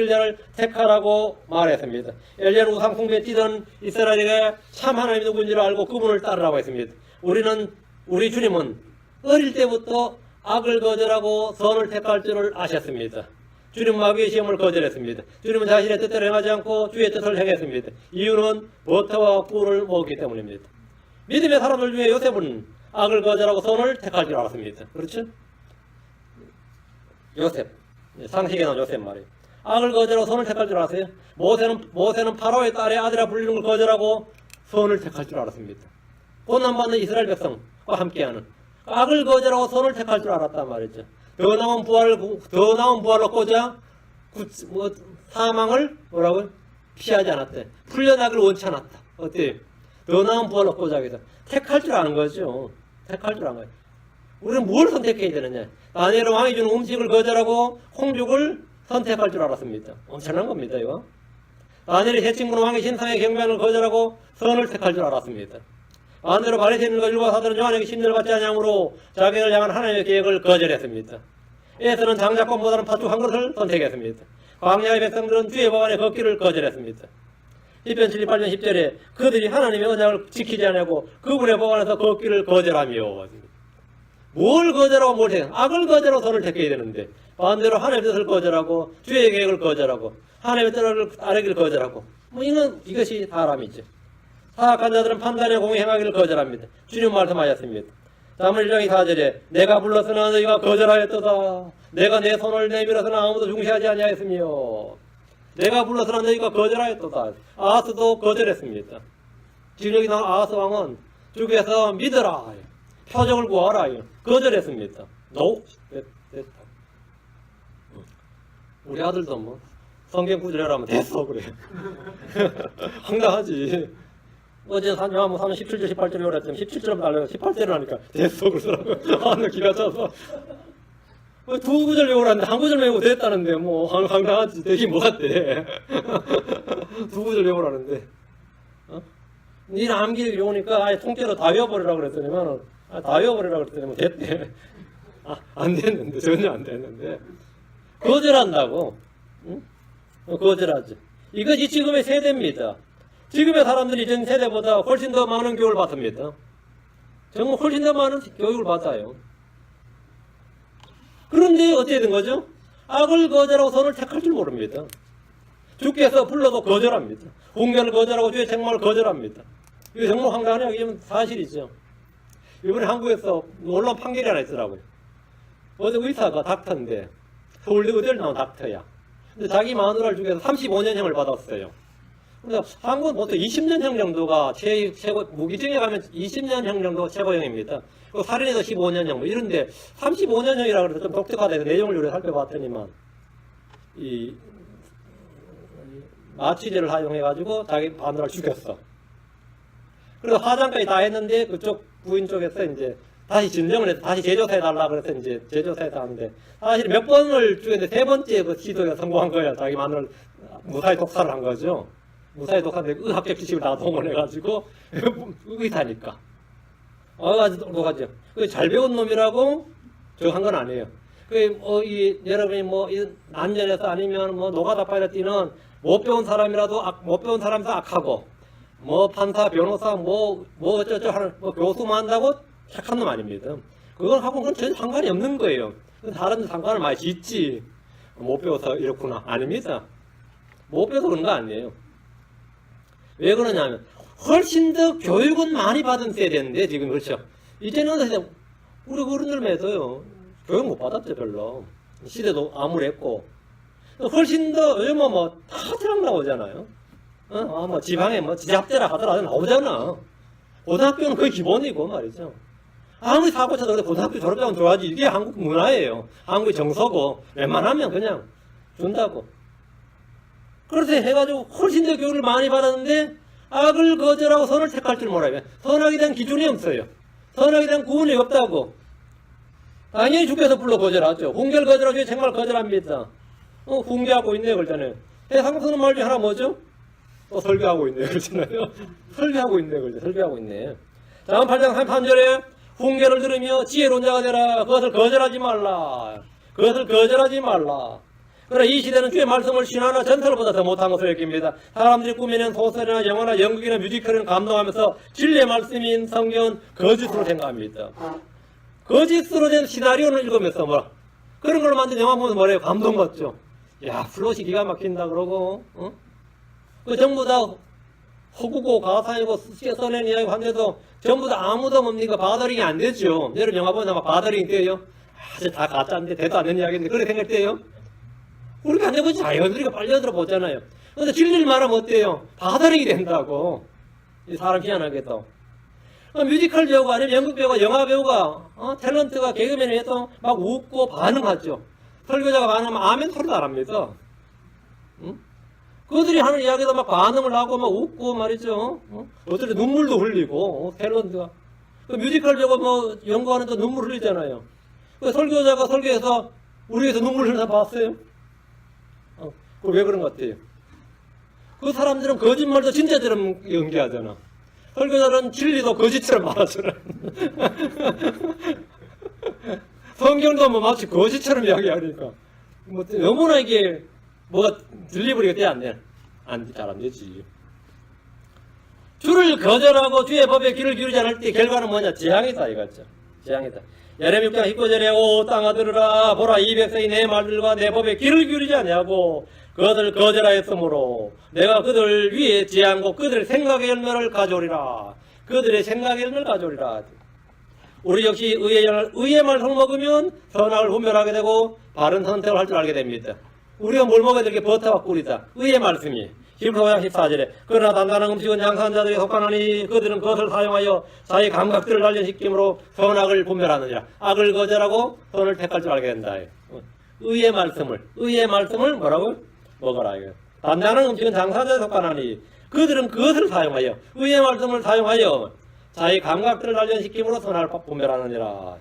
자를 택하라고 말했습니다. 엘리야는 우상 숭배에 뛰던 이스라엘에게 참 하나님이 누군지를 알고 그분을 따르라고 했습니다. 우리 주님은 어릴 때부터 악을 거절하고 선을 택할 줄을 아셨습니다. 주님 마귀의 시험을 거절했습니다. 주님은 자신의 뜻대로 행하지 않고 주의 뜻을 행했습니다. 이유는 버터와 꿀을 먹었기 때문입니다. 믿음의 사람들 중에 요셉은 악을 거절하고 선을 택할 줄 알았습니다. 그렇죠? 요셉, 상식에 나온 요셉 말이에요. 악을 거절하고 선을 택할 줄 알았어요. 모세는 파라오의 딸의 아들이라 불리는 걸 거절하고 선을 택할 줄 알았습니다. 고난받는 이스라엘 백성과 함께하는 악을 거절하고 선을 택할 줄 알았단 말이죠. 더 나은 부활을 얻고자 사망을 피하지 않았대. 풀려나기를 원치 않았다. 어때요? 더 나은 부활을 얻고자 하기도 택할 줄 아는 거죠. 택할 줄 아는 거예요. 우리는 뭘 선택해야 되느냐? 다니엘 왕이 주는 음식을 거절하고 홍죽을 선택할 줄 알았습니다. 엄청난 겁니다, 이거. 다니엘이 새 친구는 왕의 신상의 경배를 거절하고 선을 택할 줄 알았습니다. 반대로 바리새인과 율법 사들은 요한에게 신뢰를 받지 않으므로 자기를 향한 하나님의 계획을 거절했습니다. 에서는 장자권보다는 팥죽 한 그릇을 선택했습니다. 광야의 백성들은 주의 법안에 걷기를 거절했습니다. 시편 78편 10절에 그들이 하나님의 언약을 지키지 않고 그분의 법안에서 걷기를 거절하며 뭘 거절하고 뭘 택해? 악을 거절하고 선을 택해야 되는데 반대로 하나님의 뜻을 거절하고 주의 계획을 거절하고 하나님의 뜻을 따르기를 거절하고 이것이 사람이죠. 사악한 자들은 판단의 공의 행하기를 거절합니다. 주님 말씀하셨습니다. 사무엘 1장 4절에 내가 불렀으나 너희가 거절하였도다. 내가 내 손을 내밀어서나 아무도 중시하지 아니하였으며 내가 불렀으나 너희가 거절하였도다. 아하스도 거절했습니다. 지금 여기 나온 아하스 왕은 주께서 믿어라. 표적을 구하라. 거절했습니다. 됐다. 우리 아들도 뭐 성경 구절하라면 됐어 그래. 황당하지. 어제 요한복음 3장 17절 18절에 오랬더니 17절은 달라요. 18절을 하니까 됐어 그러더라고요. 나 기가 차서 두 구절 외우라는데 한 구절 외우고 됐다는데 뭐 황당하지. 되긴 뭐가 돼. 두 구절 외우라는데 니는 암기 외우니까 아예 통째로 다 외워버리라고 그랬더니만 다 외워버리라고 그랬더니 뭐 됐대. 안 됐는데 전혀 안 됐는데 거절한다고. 응? 거절하지. 이것이 지금의 세대입니다. 지금의 사람들이 전 세대보다 훨씬 더 많은 교육을 받습니다. 정말 훨씬 더 많은 교육을 받아요. 그런데 어떻게 된 거죠? 악을 거절하고 선을 택할 줄 모릅니다. 주께서 불러도 거절합니다. 공견을 거절하고 주의 책망을 거절합니다. 이거 정말 황당하냐? 이게 사실이죠. 이번에 한국에서 놀라운 판결이 하나 있더라고요. 어제 의사가 닥터인데 서울대 의대를 나온 닥터야. 근데 자기 마누라를 죽여서 35년형을 받았어요. 그러니까 한국은 보통 20년형 정도가 최고, 무기징에 가면 20년형 정도가 최고형입니다. 그리고 살인해서 15년형, 뭐 이런데 35년형이라 그래서 좀 독특하다 해서 내용을 요래 살펴봤더니만, 마취제를 사용해가지고 자기 마누라를 죽였어. 그래서 화장까지 다 했는데 그쪽 부인 쪽에서 이제 다시 진정을 해서 다시 재조사해달라 그래서 이제 재조사해서 하는데 사실 몇 번을 죽였는데 세 번째 그 시도에 성공한 거야. 자기 마누라를 무사히 독살을 한 거죠. 무사히 독살인데 의학적 지식을 다 동원해가지고 의사니까. 아주 똑똑하죠. 잘 배운 놈이라고 저거 한 건 아니에요. 여러분이 난전에서 아니면 노가다 파일럿 못 배운 사람이라도 못 배운 사람도 악하고 판사, 변호사, 어쩌저 하는 교수만 한다고 착한 놈 아닙니다. 그건 전혀 상관이 없는 거예요. 다른 상관을 많이 짓지. 못 배워서 이렇구나. 아닙니다. 못 배워서 그런 거 아니에요. 왜 그러냐면 훨씬 더 교육은 많이 받은 세대인데 지금 그렇죠. 이제는 우리 어른들만 해도요 교육 못 받았죠 별로. 시대도 암울했고 훨씬 더 요즘은 다 대학 나오잖아요. 지방에 지잡대라 하더라도 나오잖아. 고등학교는 거의 기본이고 말이죠. 아무리 사고 쳐도 고등학교 졸업장은 줘야지. 이게 한국 문화예요. 한국의 정서고 웬만하면 그냥 준다고. 그렇게 해가지고 훨씬 더 교육을 많이 받았는데 악을 거절하고 선을 택할 줄 몰라요. 선악에 대한 기준이 없어요. 선악에 대한 구분이 없다고. 당연히 주께서 불러 거절하죠. 훈계를 거절하죠. 정말 거절합니다. 훈계하고 있네요. 그러잖아요. 세상 쓰는 말 중에 하나 뭐죠? 또 설교하고 있네요. 그러잖아요. 설교하고 있네요. 그러죠. 설교하고 있네. 다음 8장 33절에 훈계를 들으며 지혜로운 자가 되라. 그것을 거절하지 말라. 그것을 거절하지 말라. 그러나 이 시대는 주의 말씀을 신화나 전설보다 더 못한 것으로 여깁니다. 사람들이 꾸미는 소설이나 영화나 연극이나 뮤지컬을 감동하면서 진리의 말씀인 성경은 거짓으로 생각합니다. 거짓으로 된 시나리오를 읽으면서 뭐라 그런 걸 만든 영화 보면 뭐래요? 감동받죠. 야, 플롯이 기가 막힌다 그러고, 그 전부 다 허구고 가사이고 써낸 이야기 한데도 전부 다 아무도 뭡니까? 바더링이 안 되죠. 여러분 영화 보면 아마 바더링이 돼요. 아, 다 가짜인데 대도 안 되는 이야기인데 그렇게 생각할 때요. 우리가 안 되고 자연스럽게 빨려들어 보잖아요. 근데 진리를 말하면 어때요? 바더링이 된다고. 이 사람 희한하게도. 뮤지컬 배우가 아니면 연극 배우가 영화 배우가 탤런트가 개그맨이 해서 막 웃고 반응하죠. 설교자가 반응하면 아멘 소리도 안 합니다. 그들이 하는 이야기도 막 반응을 하고 막 웃고 말이죠. 어떨 때 눈물도 흘리고 탤런트가 그 뮤지컬 배우가 뭐 연구하는데 눈물 흘리잖아요. 그 설교자가 설교해서 우리에서 눈물 흘리는 사람 봤어요? 그 왜 그런 것 같아요? 그 사람들은 거짓말도 진짜처럼 연기하잖아. 설교자는 진리도 거짓처럼 말하잖아. 성경도 뭐 마치 거짓처럼 이야기하니까 뭐 너무나 이게 뭐가 들리버리가 돼 안 돼? 잘 안 되지. 주를 거절하고 주의 법에 귀를 기울이지 않을 때 결과는 뭐냐? 재앙이다 이거죠. 재앙이다. 예레미야 6장 19절에 오 땅아 들으라 보라 이 백성이 내 말들과 내 법에 귀를 기울이지 아니하고 그것을 거절하였으므로 내가 그들 위에 재앙고 그들의 생각의 열매를 가져오리라. 그들의 생각의 열매를 가져오리라. 우리 역시 의의 말씀을 먹으면 선악을 분별하게 되고 바른 선택을 할 줄 알게 됩니다. 우리가 뭘 먹어야 될 게 버터와 꿀이다. 의의 말씀이. 히브리서 14절에 그러나 단단한 음식은 양산한 자들에 속하나니 그들은 그것을 사용하여 자기 감각들을 단련시킴으로 선악을 분별하느니라. 악을 거절하고 선을 택할 줄 알게 된다. 의의 말씀을 뭐라고? 먹어라. 단단한 음식은 장사한 자들에 속하나니 그들은 그것을 사용하여 의의 말씀을 사용하여 자기 감각들을 단련시킴으로 선악을 분별하느니라.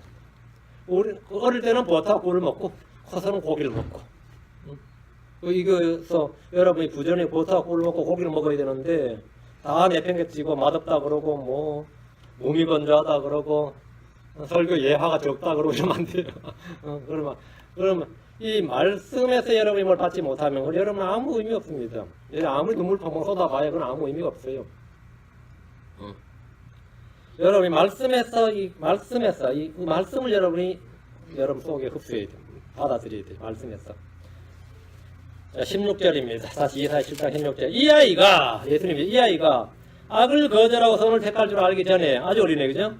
우리 어릴 때는 버터와 꿀을 먹고 커서는 고기를 먹고 이거서 여러분이 부전에 버터와 꿀을 먹고 고기를 먹어야 되는데 다 내팽개치고 맛없다 그러고 뭐 몸이 건조하다 그러고 설교 예화가 적다 그러고 이러면 안 돼요. 그러면 이 말씀에서 여러분이 뭘 받지 못하면 여러분 아무 의미 없습니다. 아무리 눈물 펑펑 쏟아봐야 그건 아무 의미가 없어요. 여러분이 말씀에서 이 말씀을 여러분 속에 흡수해야 돼요. 받아들여야 돼요. 말씀에서. 자, 16절입니다. 다시 이사야 7장 16절. 이 아이가 악을 거절하고 선을 택할 줄 알기 전에 아주 어리네, 그죠?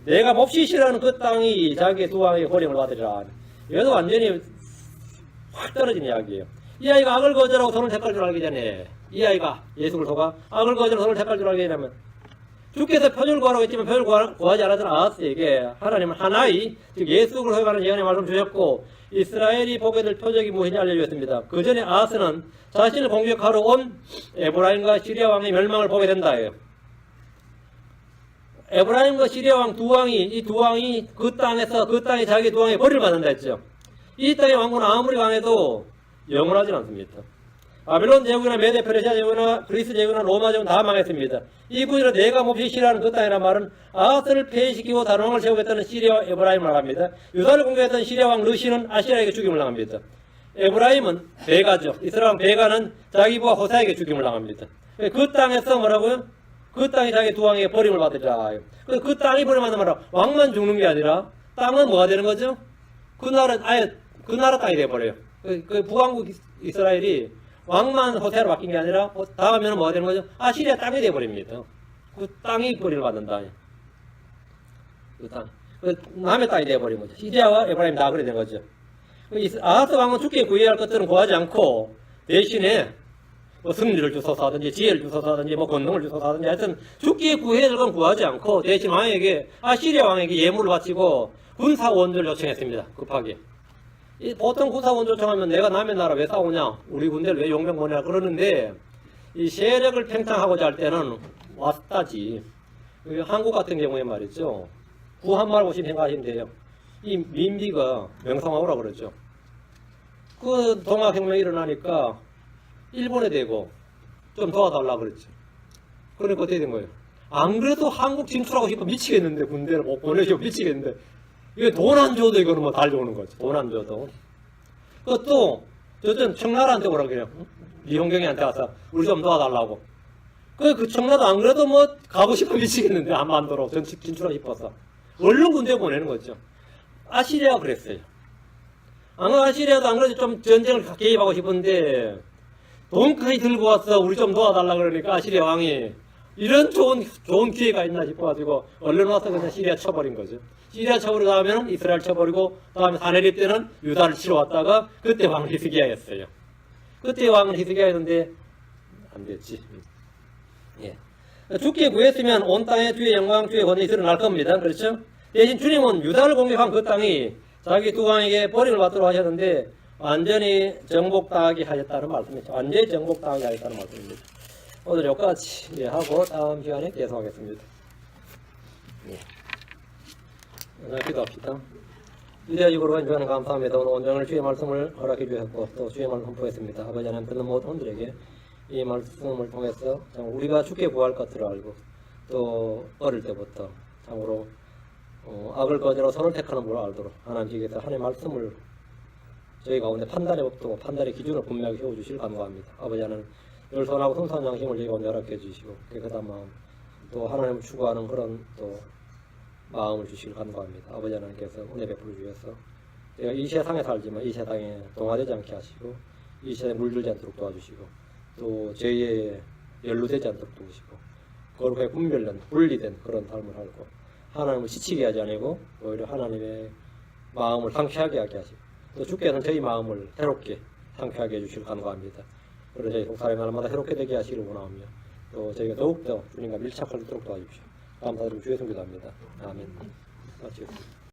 내가 몹시 싫어하는 그 땅이 자기의 두 왕의 호령을 받으리라. 이것도 완전히 확 떨어진 이야기예요. 이 아이가 악을 거절하고 선을 택할 줄 알기 전에 이 아이가 예수를 속아 악을 거절하고 선을 택할 줄 알기 전에 주께서 표적을 구하라고 했지만 표적을 구하지 않았던 아하스에게 하나님은 하나의 즉 예수를 소유하는 예언의 말씀을 주셨고 이스라엘이 보게 될 표적이 무엇인지 알려주었습니다. 그 전에 아하스는 자신을 공격하러 온 에브라임과 시리아 왕의 멸망을 보게 된다. 에브라임과 시리아 왕 두 왕이 그 땅에 자기 두 왕의 벌을 받는다 했죠. 이 땅의 왕국은 아무리 강해도 영원하진 않습니다. 바벨론 제국이나 메데 페르시아 제국이나 그리스 제국이나 로마 제국은 다 망했습니다. 이분이라 내가 몹시 싫어하는 그 땅이란 말은 아하스를 폐해시키고 다른 왕을 세우겠다는 시리아 에브라임을 말합니다. 유다를 공격했던 시리아 왕 르시는 아시라에게 죽임을 당합니다. 에브라임은 베가죠. 이스라엘 왕 베가는 자기 부하 호사에게 죽임을 당합니다. 그 땅에서 뭐라고요? 그 땅이 자기 두 왕에게 버림을 받으라. 그 땅이 버림받는 말은 왕만 죽는 게 아니라 땅은 뭐가 되는 거죠? 그 나라 땅이 돼버려요. 그 부왕국 이스라엘이 왕만 호세로 바뀐 게 아니라 다음에는 뭐가 되는 거죠? 아시리아 땅이 돼버립니다. 그 땅이 버림을 받는다. 그 땅. 그 남의 땅이 돼버린 거죠. 시리아와 에브라임 다 그래 된 거죠. 아하스 왕은 죽게 구해야 할 것들은 구하지 않고 대신에 뭐 승리를 주소서 하든지 지혜를 주소서 하든지 뭐 권능을 주소서 하든지 하여튼 죽게 구해야 될 건 구하지 않고 대신 왕에게 아시리아 왕에게 예물을 바치고 군사 원조를 요청했습니다. 급하게. 보통 군사 원조 요청하면 내가 남의 나라 왜 싸우냐? 우리 군대를 왜 용병 보내라 그러는데 이 세력을 팽창하고자 할 때는 왔다지. 한국 같은 경우에 말이죠. 구한말 보시면 생각하시면 돼요. 이 민비가 명성황후라 그러죠. 그 동학혁명이 일어나니까 일본에 대고 좀 도와달라 그랬죠. 그러니까 어떻게 된 거예요? 안 그래도 한국 진출하고 싶어 미치겠는데 군대를 못 보내시고 미치겠는데 이게 돈 안 줘도 이거는 뭐 달려오는 거죠. 돈 안 줘도. 그것도 저전 청나라한테 오라 그래요. 이홍경이한테 와서 우리 좀 도와달라고. 그 청나도 안 그래도 뭐 가고 싶어 미치겠는데 한반도로 진출하고 싶어서. 얼른 군대 보내는 거죠. 아시리아가 그랬어요. 아시리아도 안 그래도 좀 전쟁을 개입하고 싶은데 돈까지 들고 와서 우리 좀 도와달라 그러니까 아시리아 왕이 이런 좋은 기회가 있나 싶어가지고 얼른 와서 그냥 시리아 쳐버린 거죠. 시리아 쳐버리고 다음에는 이스라엘 쳐버리고 다음에 사내립 때는 유다를 치러 왔다가 그때 왕은 히스기야였어요. 그때 왕은 히스기야였는데 안 됐지. 예. 주께 구했으면 온 땅에 주의 영광, 주의 권능이 드러날 겁니다. 그렇죠? 대신 주님은 유다를 공격한 그 땅이 자기 두 왕에게 버림을 받도록 하셨는데 완전히 정복당하게 하셨다는 말씀이죠. 완전히 정복당하게 하셨다는 말씀입니다. 오늘 여기까지 하고 다음 시간에 계속하겠습니다. 자, 기도합시다. 위대하시고 주님 감사합니다. 오늘 온전을 주의 말씀을 허락해 주셨고 또 주의 말씀 선포했습니다. 아버지 하나님 듣는 모든 분들에게 이 말씀을 통해서 우리가 주께 구할 것들을 알고 또 어릴 때부터 참으로 악을 거절하고 선을 택하는 법을 알도록 하나님께서 하나님의 말씀을 저희 가운데 판단의 법도 판단의 기준을 분명히 세워주시길 간구합니다. 아버지 하나님 열선하고 순수한 양심을 저희 가운데 허락해 주시고 깨끗한 마음 또 하나님을 추구하는 그런 또 마음을 주시길 간구합니다. 아버지 하나님께서 은혜 베풀어 주셔서 제가 이 세상에 살지만 이 세상에 동화되지 않게 하시고 이 세상에 물들지 않도록 도와주시고 또 죄에 연루되지 않도록 도우시고 거룩하게 분별된 분리된 그런 삶을 살고 하나님을 지치게 하지 않고 오히려 하나님의 마음을 상쾌하게 하게 하시고 또 주께서는 저희 마음을 새롭게 상쾌하게 해주시길 간구합니다. 그리고 저희 속사람이 날마다 새롭게 되게 하시기를 원하오며 또 저희가 더욱더 주님과 밀착할 수 있도록 도와주십시오. 감사드리고 주의 성기도합니다. 아멘. 마치겠습니다.